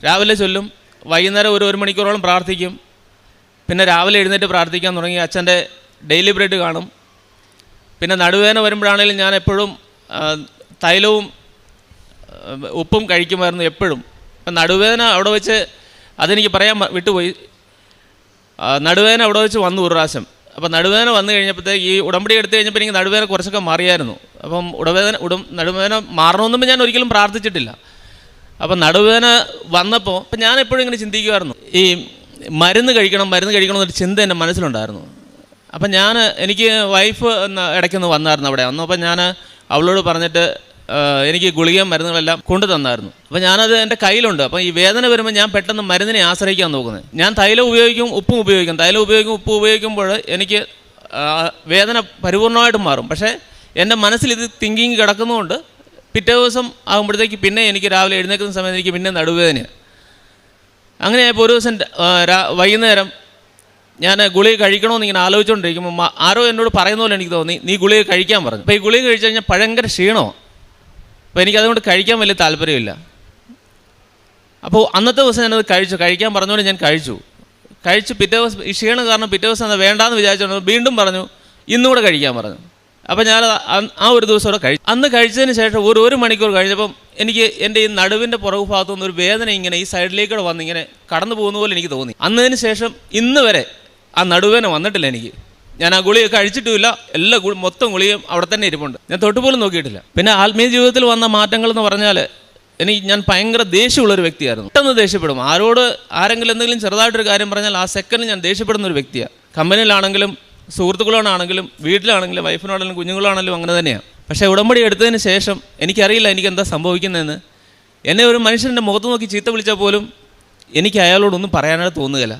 രാവിലെ ചൊല്ലും, വൈകുന്നേരം ഒരു മണിക്കൂറോളം പ്രാർത്ഥിക്കും. പിന്നെ രാവിലെ എഴുന്നേറ്റ് പ്രാർത്ഥിക്കാൻ തുടങ്ങി. അച്ഛൻ്റെ ഡെയിലി ബ്രെഡ് കാണും. പിന്നെ നടുവേദന വരുമ്പോഴാണെങ്കിലും ഞാൻ എപ്പോഴും തൈലവും ഉപ്പും കഴിക്കുമായിരുന്നു എപ്പോഴും. അപ്പം നടുവേദന അവിടെ വെച്ച് അതെനിക്ക് പറയാൻ വിട്ടുപോയി. നടുവേദന അവിടെ വെച്ച് വന്നു ഒരു പ്രാവശ്യം. അപ്പം നടുവേദന വന്നു കഴിഞ്ഞപ്പോഴത്തേക്ക് ഈ ഉടമ്പടി എടുത്തു കഴിഞ്ഞപ്പോൾ എനിക്ക് നടുവേദന കുറച്ചൊക്കെ മാറിയായിരുന്നു. അപ്പം നടുവേദന മാറണമെന്നും ഞാൻ ഒരിക്കലും പ്രാർത്ഥിച്ചിട്ടില്ല. അപ്പം നടുവേദന വന്നപ്പോൾ അപ്പം ഞാൻ എപ്പോഴും ഇങ്ങനെ ചിന്തിക്കുമായിരുന്നു, ഈ മരുന്ന് കഴിക്കണം എന്നൊരു ചിന്ത എൻ്റെ മനസ്സിലുണ്ടായിരുന്നു. അപ്പം എനിക്ക് വൈഫ് ഇടയ്ക്കൊന്ന് വന്നായിരുന്നു അവിടെ. വന്നപ്പോൾ ഞാൻ അവളോട് പറഞ്ഞിട്ട് എനിക്ക് ഗുളികയും മരുന്നുകളെല്ലാം കൊണ്ടു തന്നായിരുന്നു. അപ്പോൾ ഞാനത് എൻ്റെ കയ്യിലുണ്ട്. അപ്പോൾ ഈ വേദന വരുമ്പോൾ ഞാൻ പെട്ടെന്ന് മരുന്നിനെ ആശ്രയിക്കാൻ നോക്കുന്നത്. ഞാൻ തൈലം ഉപയോഗിക്കും, ഉപ്പും ഉപയോഗിക്കും. തൈലം ഉപയോഗിക്കും, ഉപ്പ് ഉപയോഗിക്കുമ്പോൾ എനിക്ക് വേദന പരിപൂർണമായിട്ടും മാറും. പക്ഷേ എൻ്റെ മനസ്സിൽ ഇത് തിങ്കിങ് കിടക്കുന്നതുകൊണ്ട് പിറ്റേ ദിവസം ആകുമ്പോഴത്തേക്ക് പിന്നെ എനിക്ക് രാവിലെ എഴുന്നേൽക്കുന്ന സമയത്ത് എനിക്ക് പിന്നെ നടുവേദനയാണ്. അങ്ങനെയായപ്പോൾ ഒരു ദിവസം വൈകുന്നേരം ഞാൻ ഗുളിക കഴിക്കണമെന്ന് ഇങ്ങനെ ആലോചിച്ചുകൊണ്ടിരിക്കുമ്പോൾ ആരോ എന്നോട് പറയുന്ന പോലെ എനിക്ക് തോന്നി, നീ ഗുളിക കഴിക്കാൻ പറഞ്ഞു. അപ്പോൾ ഈ ഗുളിക കഴിച്ചു കഴിഞ്ഞാൽ ഭയങ്കര ക്ഷീണമാണ്. അപ്പോൾ എനിക്കതുകൊണ്ട് കഴിക്കാൻ വലിയ താല്പര്യമില്ല. അപ്പോൾ അന്നത്തെ ദിവസം ഞാനത് കഴിക്കാൻ പറഞ്ഞുകൊണ്ട് ഞാൻ കഴിച്ചു. പിറ്റേ ദിവസം ഈ ക്ഷീണം കാരണം പിറ്റേ ദിവസം അത് വേണ്ടാന്ന് വിചാരിച്ചുകൊണ്ട് വീണ്ടും പറഞ്ഞു, ഇന്നുകൂടെ കഴിക്കാൻ പറഞ്ഞു. അപ്പോൾ ഞാൻ ആ ഒരു ദിവസം അവിടെ കഴിച്ചു. അന്ന് കഴിച്ചതിന് ശേഷം ഒരു മണിക്കൂർ കഴിഞ്ഞപ്പം എനിക്ക് എൻ്റെ ഈ നടുവിൻ്റെ പുറകു ഭാഗത്തുനിന്ന് ഒരു വേദന ഇങ്ങനെ ഈ സൈഡിലേക്കൂടെ വന്ന് ഇങ്ങനെ കടന്നു പോകുന്ന പോലെ എനിക്ക് തോന്നി. അന്നതിന് ശേഷം ഇന്ന് വരെ ആ നടുവേദന വന്നിട്ടില്ല എനിക്ക്. ഞാൻ ആ ഗുളിക കഴിച്ചിട്ടുമില്ല. മൊത്തം ഗുളികയും അവിടെ തന്നെ ഇരിപ്പുണ്ട്. ഞാൻ തൊട്ടുപോലും നോക്കിയിട്ടില്ല. പിന്നെ ആത്മീയ ജീവിതത്തിൽ വന്ന മാറ്റങ്ങൾ എന്ന് പറഞ്ഞാൽ ഞാൻ ഭയങ്കര ദേഷ്യമുള്ളൊരു വ്യക്തിയായിരുന്നു. പെട്ടെന്ന് ദേഷ്യപ്പെടും. ആരെങ്കിലും എന്തെങ്കിലും ചെറുതായിട്ടൊരു കാര്യം പറഞ്ഞാൽ ആ സെക്കൻഡ് ഞാൻ ദേഷ്യപ്പെടുന്ന ഒരു വ്യക്തിയാണ്. കമ്പനിയിലാണെങ്കിലും സുഹൃത്തുക്കളോടാണെങ്കിലും വീട്ടിലാണെങ്കിലും വൈഫിനോടാണെങ്കിലും കുഞ്ഞുങ്ങളാണെങ്കിലും അങ്ങനെ തന്നെയാണ്. പക്ഷേ ഉടമ്പടി എടുത്തതിന് ശേഷം എനിക്കറിയില്ല എനിക്ക് എന്താ സംഭവിക്കുന്നതെന്ന്. എന്നെ ഒരു മനുഷ്യൻ്റെ മുഖത്ത് നോക്കി ചീത്ത വിളിച്ചാൽ പോലും എനിക്ക് അയാളോടൊന്നും പറയാനായിട്ട് തോന്നുകയില്ല.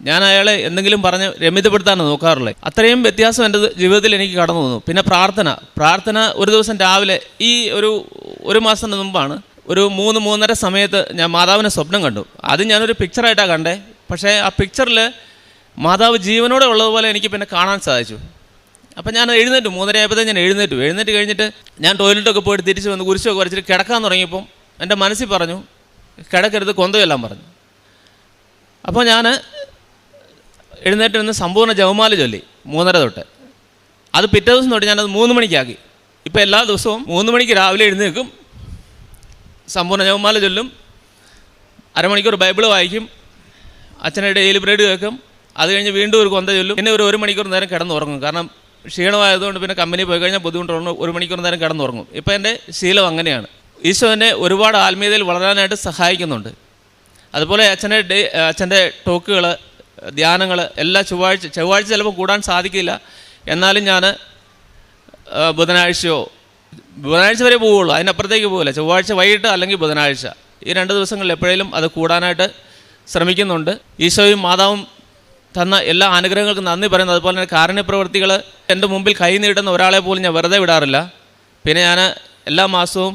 ഞാൻ അയാളെ എന്തെങ്കിലും പറഞ്ഞ് രമ്യതപ്പെടുത്താനാണ് നോക്കാറുള്ളത്. അത്രയും വ്യത്യാസം എൻ്റെ ജീവിതത്തിൽ എനിക്ക് കടന്നു വന്നു. പിന്നെ പ്രാർത്ഥന ഒരു ദിവസം രാവിലെ ഈ ഒരു മാസത്തിന് മുമ്പാണ് ഒരു 3-3:30 സമയത്ത് ഞാൻ മാതാവിനെ സ്വപ്നം കണ്ടു. അത് ഞാനൊരു പിക്ചറായിട്ടാണ് കണ്ടേ. പക്ഷേ ആ പിക്ചറിൽ മാതാവ് ജീവനോടെ ഉള്ളതുപോലെ എനിക്ക് പിന്നെ കാണാൻ സാധിച്ചു. അപ്പം ഞാൻ എഴുന്നേറ്റു. 3:30 ആയപ്പോഴത്തേക്ക് ഞാൻ എഴുന്നേറ്റ് കഴിഞ്ഞിട്ട് ഞാൻ ടോയ്ലറ്റൊക്കെ പോയിട്ട് തിരിച്ച് വന്ന് കുരിശൊക്കെ വരച്ചിട്ട് കിടക്കാൻ തുടങ്ങിയപ്പം എൻ്റെ മനസ്സിൽ പറഞ്ഞു, കിടക്കരുത്, കൊന്തയെല്ലാം പറഞ്ഞു. അപ്പോൾ ഞാൻ എഴുന്നേറ്റ് നിന്ന് സമ്പൂർണ്ണ ജപമാല ചൊല്ലി 3:30 തൊട്ട്. അത് പിറ്റേ ദിവസം തൊട്ട് ഞാനത് 3 മണിക്കാക്കി. ഇപ്പോൾ എല്ലാ ദിവസവും 3 മണിക്ക് രാവിലെ എഴുന്നേൽക്കും, സമ്പൂർണ്ണ ജപമാല ചൊല്ലും, അരമണിക്കൂർ ബൈബിൾ വായിക്കും, അച്ഛനെ ഡെയിലി ബ്രെഡ് കേൾക്കും. അത് കഴിഞ്ഞ് വീണ്ടും ഒരു കൊന്ത ചൊല്ലും. പിന്നെ 1 മണിക്കൂർ നേരം കിടന്നുറങ്ങും. കാരണം ക്ഷീണമായതുകൊണ്ട് പിന്നെ കമ്പനി പോയി കഴിഞ്ഞാൽ ബുദ്ധിമുട്ടുള്ള 1 മണിക്കൂർ നേരം കിടന്നുറങ്ങും. ഇപ്പോൾ എൻ്റെ ശീലം അങ്ങനെയാണ്. ഈശോ എന്നെ ഒരുപാട് ആത്മീയതയിൽ വളരാനായിട്ട് സഹായിക്കുന്നുണ്ട്. അതുപോലെ അച്ഛൻ്റെ ടോക്കുകൾ, ധ്യാനങ്ങൾ എല്ലാ ചൊവ്വാഴ്ച ചിലപ്പോൾ കൂടാൻ സാധിക്കില്ല. എന്നാലും ഞാൻ ബുധനാഴ്ച വരെ പോവുള്ളൂ, അതിനപ്പുറത്തേക്ക് പോകില്ല. ചൊവ്വാഴ്ച വൈകിട്ട് അല്ലെങ്കിൽ ബുധനാഴ്ച, ഈ 2 ദിവസങ്ങളിൽ എപ്പോഴേലും അത് കൂടാനായിട്ട് ശ്രമിക്കുന്നുണ്ട്. ഈശോയും മാതാവും തന്ന എല്ലാ അനുഗ്രഹങ്ങൾക്കും നന്ദി പറയുന്നു. അതുപോലെ തന്നെ കാരുണ്യപ്രവൃത്തികൾ എൻ്റെ മുമ്പിൽ കൈ നീട്ടുന്ന ഒരാളെ പോലും ഞാൻ വെറുതെ വിടാറില്ല. പിന്നെ ഞാൻ എല്ലാ മാസവും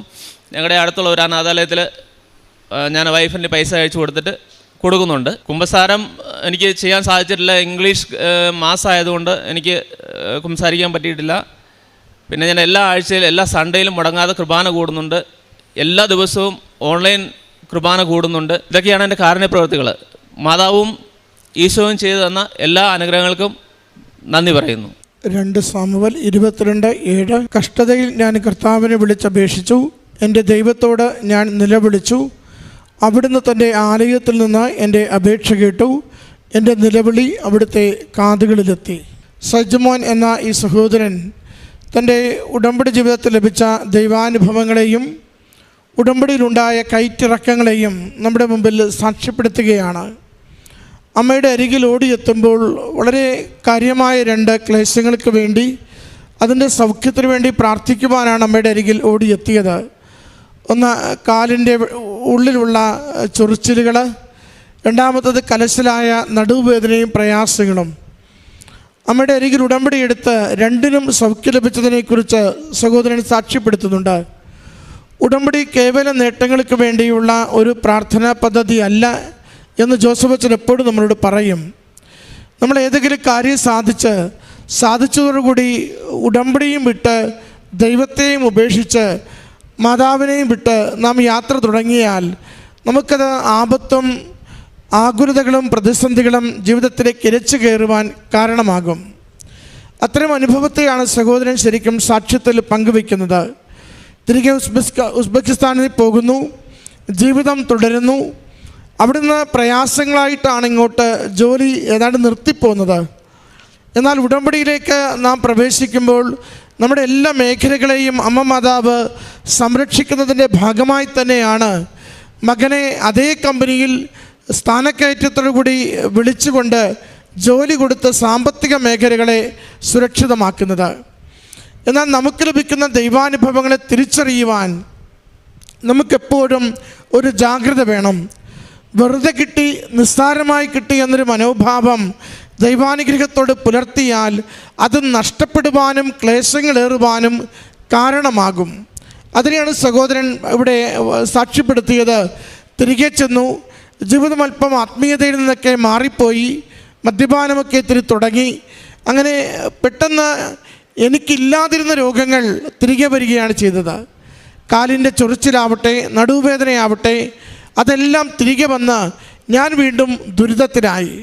ഞങ്ങളുടെ അടുത്തുള്ള ഒരു അനാഥാലയത്തിൽ ഞാൻ വൈഫിൻ്റെ പൈസ അയച്ചു കൊടുക്കുന്നുണ്ട്. കുമ്പസാരം എനിക്ക് ചെയ്യാൻ സാധിച്ചിട്ടില്ല. ഇംഗ്ലീഷ് മാസമായതുകൊണ്ട് എനിക്ക് കുമ്പസാരിക്കാൻ പറ്റിയിട്ടില്ല. പിന്നെ ഞാൻ എല്ലാ ആഴ്ചയിലും എല്ലാ സൺഡേയിലും മുടങ്ങാതെ കുർബാന കൂടുന്നുണ്ട്. എല്ലാ ദിവസവും ഓൺലൈൻ കുർബാന കൂടുന്നുണ്ട്. ഇതൊക്കെയാണ് എൻ്റെ കാരുണ്യപ്രവൃത്തികൾ. മാതാവും ഈശോയും ചെയ്തു തന്ന എല്ലാ അനുഗ്രഹങ്ങൾക്കും നന്ദി പറയുന്നു. 2 സാമുവേൽ 22:7 കഷ്ടതയിൽ ഞാൻ കർത്താവിനെ വിളിച്ചപേക്ഷിച്ചു, എൻ്റെ ദൈവത്തോട് ഞാൻ നിലവിളിച്ചു. അവിടുന്ന് തൻ്റെ ആലയത്തിൽ നിന്ന് എൻ്റെ അപേക്ഷ കേട്ടു. എൻ്റെ നിലവിളി അവിടുത്തെ കാതുകളിലെത്തി. സജ്മോൻ എന്ന ഈ സഹോദരൻ തൻ്റെ ഉടമ്പടി ജീവിതത്തിൽ ലഭിച്ച ദൈവാനുഭവങ്ങളെയും ഉടമ്പടിയിലുണ്ടായ കയറ്റിറക്കങ്ങളെയും നമ്മുടെ മുമ്പിൽ സാക്ഷ്യപ്പെടുത്തുകയാണ്. അമ്മയുടെ അരികിൽ ഓടിയെത്തുമ്പോൾ വളരെ കാര്യമായ 2 ക്ലേശങ്ങൾക്ക് വേണ്ടി, അതിൻ്റെ സൗഖ്യത്തിന് വേണ്ടി പ്രാർത്ഥിക്കുവാനാണ് അമ്മയുടെ അരികിൽ ഓടിയെത്തിയത്. ഒന്ന്, കാലിൻ്റെ ഉള്ളിലുള്ള ചൊറിച്ചിലുകൾ, രണ്ടാമത്തത് കലശലായ നടുവേദനയും പ്രയാസങ്ങളും. അമ്മയുടെ അരികിൽ ഉടമ്പടി എടുത്ത് രണ്ടിനും സൗഖ്യം ലഭിച്ചതിനെക്കുറിച്ച് സഹോദരൻ സാക്ഷ്യപ്പെടുത്തുന്നുണ്ട്. ഉടമ്പടി കേവല നേട്ടങ്ങൾക്ക് വേണ്ടിയുള്ള ഒരു പ്രാർത്ഥനാ പദ്ധതി അല്ല എന്ന് ജോസഫ് അച്ഛൻ എപ്പോഴും നമ്മളോട് പറയും. നമ്മൾ ഏതെങ്കിലും കാര്യം സാധിച്ചതോടുകൂടി ഉടമ്പടിയും വിട്ട് ദൈവത്തെയും ഉപേക്ഷിച്ച് മാതാവിനെയും വിട്ട് നാം യാത്ര തുടങ്ങിയാൽ നമുക്കത് ആപത്തും ആകുലതകളും പ്രതിസന്ധികളും ജീവിതത്തിലേക്ക് ഇരച്ചു കയറുവാൻ കാരണമാകും. അത്തരം അനുഭവത്തെയാണ് സഹോദരൻ ശരിക്കും സാക്ഷ്യത്തിൽ പങ്കുവയ്ക്കുന്നത്. തിരികെ ഉസ്ബെക്കിസ്ഥാനിൽ പോകുന്നു, ജീവിതം തുടരുന്നു. അവിടുന്ന് പ്രയാസങ്ങളായിട്ടാണ് ഇങ്ങോട്ട് ജോലി ഏതാണ്ട് നിർത്തിപ്പോകുന്നത്. എന്നാൽ ഉടമ്പടിയിലേക്ക് നാം പ്രവേശിക്കുമ്പോൾ നമ്മുടെ എല്ലാ മേഖലകളെയും അമ്മ മാതാവ് സംരക്ഷിക്കുന്നതിൻ്റെ ഭാഗമായി തന്നെയാണ് മകനെ അതേ കമ്പനിയിൽ സ്ഥാനക്കയറ്റത്തോടുകൂടി വിളിച്ചുകൊണ്ട് ജോലി കൊടുത്ത് സാമ്പത്തിക മേഖലകളെ സുരക്ഷിതമാക്കുന്നത്. എന്നാൽ നമുക്ക് ലഭിക്കുന്ന ദൈവാനുഭവങ്ങളെ തിരിച്ചറിയുവാൻ നമുക്കെപ്പോഴും ഒരു ജാഗ്രത വേണം. വെറുതെ കിട്ടി, നിസ്സാരമായി കിട്ടി എന്നൊരു മനോഭാവം ദൈവാനുഗ്രഹത്തോട് പുലർത്തിയാൽ അത് നഷ്ടപ്പെടുവാനും ക്ലേശങ്ങളേറുവാനും കാരണമാകും. അതിനെയാണ് സഹോദരൻ ഇവിടെ സാക്ഷ്യപ്പെടുത്തിയത്. തിരികെ ചെന്നു, ജീവിതം അല്പം ആത്മീയതയിൽ നിന്നൊക്കെ മാറിപ്പോയി, മദ്യപാനമൊക്കെ ഇത്തിരി തുടങ്ങി. അങ്ങനെ പെട്ടെന്ന് എനിക്കില്ലാതിരുന്ന രോഗങ്ങൾ തിരികെ വരികയാണ് ചെയ്തത്. കാലിൻ്റെ ചൊറിച്ചിലാവട്ടെ, നടുവേദനയാവട്ടെ, അതെല്ലാം തിരികെ വന്ന് ഞാൻ വീണ്ടും ദുരിതത്തിലായി.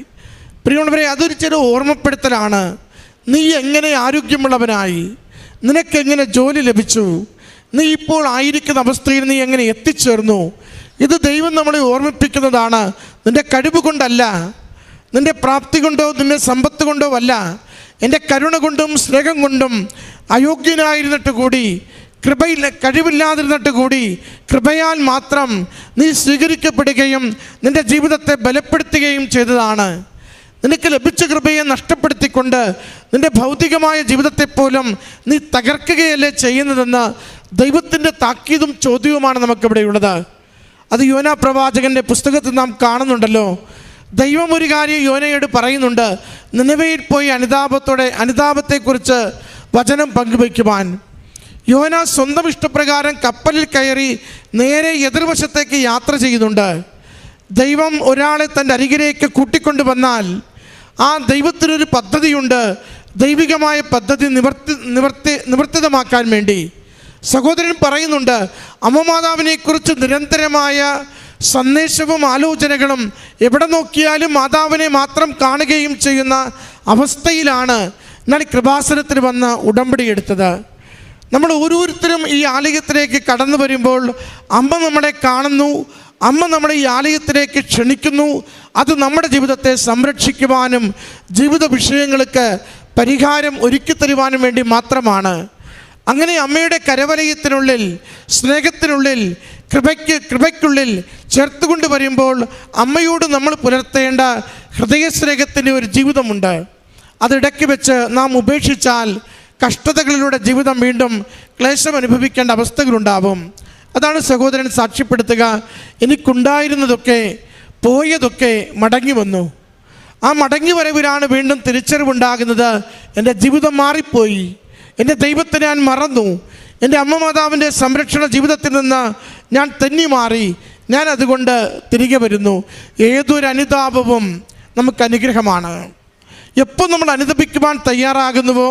പ്രിയമുള്ളവരെ, അതൊരു ചെറു ഓർമ്മപ്പെടുത്തലാണ്. നീ എങ്ങനെ ആരോഗ്യമുള്ളവനായി, നിനക്കെങ്ങനെ ജോലി ലഭിച്ചു, നീ ഇപ്പോൾ ആയിരിക്കുന്ന അവസ്ഥയിൽ നീ എങ്ങനെ എത്തിച്ചേർന്നു, ഇത് ദൈവം നമ്മളെ ഓർമ്മിപ്പിക്കുന്നതാണ്. നിൻ്റെ കഴിവ് കൊണ്ടല്ല, നിൻ്റെ പ്രാപ്തി കൊണ്ടോ നിൻ്റെ സമ്പത്ത് കൊണ്ടോ അല്ല, എൻ്റെ കരുണ കൊണ്ടും സ്നേഹം കൊണ്ടും അയോഗ്യനായിരുന്നിട്ട് കൂടി, കഴിവില്ലാതിരുന്നിട്ട് കൂടി കൃപയാൽ മാത്രം നീ സ്വീകരിക്കപ്പെടുകയും നിൻ്റെ ജീവിതത്തെ ബലപ്പെടുത്തുകയും ചെയ്തതാണ്. നിനക്ക് ലഭിച്ച കൃപയെ നഷ്ടപ്പെടുത്തിക്കൊണ്ട് നിൻ്റെ ഭൗതികമായ ജീവിതത്തെപ്പോലും നീ തകർക്കുകയല്ലേ ചെയ്യുന്നതെന്ന് ദൈവത്തിൻ്റെ താക്കീതും ചോദ്യവുമാണ് നമുക്കിവിടെയുള്ളത്. അത് യോനാ പ്രവാചകൻ്റെ പുസ്തകത്തിൽ നാം കാണുന്നുണ്ടല്ലോ. ദൈവം ഒരു കാര്യം യോനയോട് പറയുന്നുണ്ട്, നിനവയിൽ പോയി അനുതാപത്തെക്കുറിച്ച് വചനം പങ്കുവയ്ക്കുവാൻ. യോന സ്വന്തം ഇഷ്ടപ്രകാരം കപ്പലിൽ കയറി നേരെ എതിർവശത്തേക്ക് യാത്ര ചെയ്യുന്നുണ്ട്. ദൈവം ഒരാളെ തൻ്റെ അരികിലേക്ക് കൂട്ടിക്കൊണ്ടു വന്നാൽ ആ ദൈവത്തിനൊരു പദ്ധതിയുണ്ട്, ദൈവികമായ പദ്ധതി നിവർത്തിതമാക്കാൻ വേണ്ടി. സഹോദരൻ പറയുന്നുണ്ട്, അമ്മമാതാവിനെക്കുറിച്ച് നിരന്തരമായ സന്ദേശവും ആലോചനകളും എവിടെ നോക്കിയാലും മാതാവിനെ മാത്രം കാണുകയും ചെയ്യുന്ന അവസ്ഥയിലാണ് ഞാൻ കൃപാസനത്തിൽ വന്ന് ഉടമ്പടി എടുത്തത്. നമ്മൾ ഓരോരുത്തരും ഈ ആലയത്തിലേക്ക് കടന്നു വരുമ്പോൾ അമ്മ നമ്മളെ കാണുന്നു, അമ്മ നമ്മളെ ഈ ആലയത്തിലേക്ക് ക്ഷണിക്കുന്നു. അത് നമ്മുടെ ജീവിതത്തെ സംരക്ഷിക്കുവാനും ജീവിത വിഷയങ്ങൾക്ക് പരിഹാരം ഒരുക്കി തരുവാനും വേണ്ടി മാത്രമാണ്. അങ്ങനെ അമ്മയുടെ കരവലയത്തിനുള്ളിൽ, സ്നേഹത്തിനുള്ളിൽ, കൃപയ്ക്കുള്ളിൽ ചേർത്തുകൊണ്ട് വരുമ്പോൾ അമ്മയോട് നമ്മൾ പുലർത്തേണ്ട ഹൃദയസ്നേഹത്തിൻ്റെ ഒരു ജീവിതമുണ്ട്. അതിടയ്ക്ക് വെച്ച് നാം ഉപേക്ഷിച്ചാൽ കഷ്ടതകളിലൂടെ ജീവിതം വീണ്ടും ക്ലേശം അനുഭവിക്കേണ്ട അവസ്ഥകളുണ്ടാവും. അതാണ് സഹോദരൻ സാക്ഷ്യപ്പെടുത്തുക. എനിക്കുണ്ടായിരുന്നതൊക്കെ, പോയതൊക്കെ മടങ്ങി വന്നു. ആ മടങ്ങി വരവിലാണ് വീണ്ടും തിരിച്ചറിവുണ്ടാകുന്നത്. എൻ്റെ ജീവിതം മാറിപ്പോയി, എൻ്റെ ദൈവത്തെ ഞാൻ മറന്നു, എൻ്റെ അമ്മ മാതാവിൻ്റെ സംരക്ഷണ ജീവിതത്തിൽ നിന്ന് ഞാൻ തെന്നി മാറി, ഞാൻ അതുകൊണ്ട് തിരികെ വരുന്നു. ഏതൊരു അനുതാപവും നമുക്ക് അനുഗ്രഹമാണ്. എപ്പോൾ നമ്മൾ അനുതപിക്കുവാൻ തയ്യാറാകുന്നുവോ,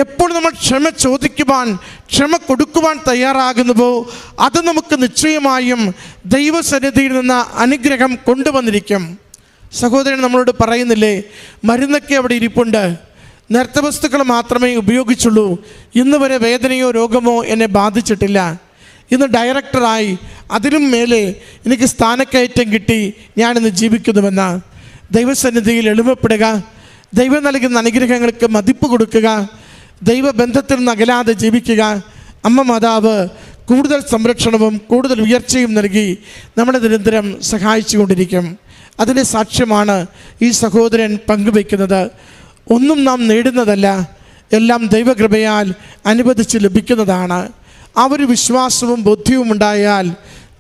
എപ്പോൾ നമ്മൾ ക്ഷമ ചോദിക്കുവാൻ, ക്ഷമ കൊടുക്കുവാൻ തയ്യാറാകുന്നുവോ, അത് നമുക്ക് നിശ്ചയമായും ദൈവസന്നിധിയിൽ നിന്ന് അനുഗ്രഹം കൊണ്ടുവന്നിരിക്കും. സഹോദരൻ നമ്മളോട് പറയുന്നില്ലേ, മരുന്നൊക്കെ അവിടെ ഇരിപ്പുണ്ട്, നേർത്ത വസ്തുക്കൾ മാത്രമേ ഉപയോഗിച്ചുള്ളൂ, ഇന്ന് വരെ വേദനയോ രോഗമോ എന്നെ ബാധിച്ചിട്ടില്ല, ഇന്ന് ഡയറക്ടറായി അതിലും മേലെ എനിക്ക് സ്ഥാനക്കയറ്റം കിട്ടി, ഞാനിന്ന് ജീവിക്കുന്നുവെന്ന് ദൈവസന്നിധിയിൽ എളിമപ്പെടുക, ദൈവം നൽകുന്ന അനുഗ്രഹങ്ങൾക്ക് മതിപ്പ് കൊടുക്കുക, ദൈവബന്ധത്തിൽ നിന്ന് അകലാതെ ജീവിക്കുക. അമ്മ മാതാവ് കൂടുതൽ സംരക്ഷണവും കൂടുതൽ ഉയർച്ചയും നൽകി നമ്മളെ നിരന്തരം സഹായിച്ചു കൊണ്ടിരിക്കും. അതിൻ്റെ സാക്ഷ്യമാണ് ഈ സഹോദരൻ പങ്കുവയ്ക്കുന്നത്. ഒന്നും നാം നേടുന്നതല്ല, എല്ലാം ദൈവകൃപയാൽ അനുവദിച്ച് ലഭിക്കുന്നതാണ്. ആ ഒരു വിശ്വാസവും ബോധ്യവും ഉണ്ടായാൽ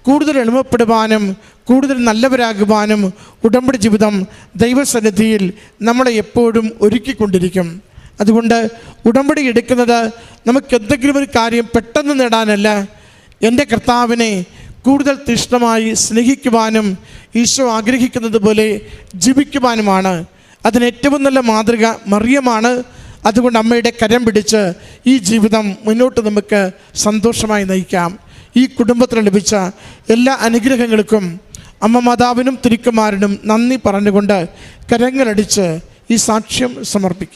കൂടുതൽ എളിമപ്പെടുവാനും കൂടുതൽ നല്ലവരാകുവാനും ഉടമ്പടി ജീവിതം ദൈവസന്നിധിയിൽ നമ്മളെ എപ്പോഴും ഒരുക്കിക്കൊണ്ടിരിക്കും. അതുകൊണ്ട് ഉടമ്പടി എടുക്കുന്നത് നമുക്ക് എന്തെങ്കിലും ഒരു കാര്യം പെട്ടെന്ന് നേടാനല്ല, എൻ്റെ കർത്താവിനെ കൂടുതൽ തീഷ്ണമായി സ്നേഹിക്കുവാനും ഈശോ ആഗ്രഹിക്കുന്നത് പോലെ ജീവിക്കുവാനുമാണ്. അതിന് ഏറ്റവും നല്ല മാതൃക മറിയമാണ്. അതുകൊണ്ട് അമ്മയുടെ കരം പിടിച്ച് ഈ ജീവിതം മുന്നോട്ട് നമുക്ക് സന്തോഷമായി നയിക്കാം. ഈ കുടുംബത്തിന് ലഭിച്ച എല്ലാ അനുഗ്രഹങ്ങൾക്കും അമ്മ മാതാവിനും തിരുക്കുമാരനും നന്ദി പറഞ്ഞുകൊണ്ട് കരങ്ങളടിച്ച് ഈ സാക്ഷ്യം സമർപ്പിക്കാം.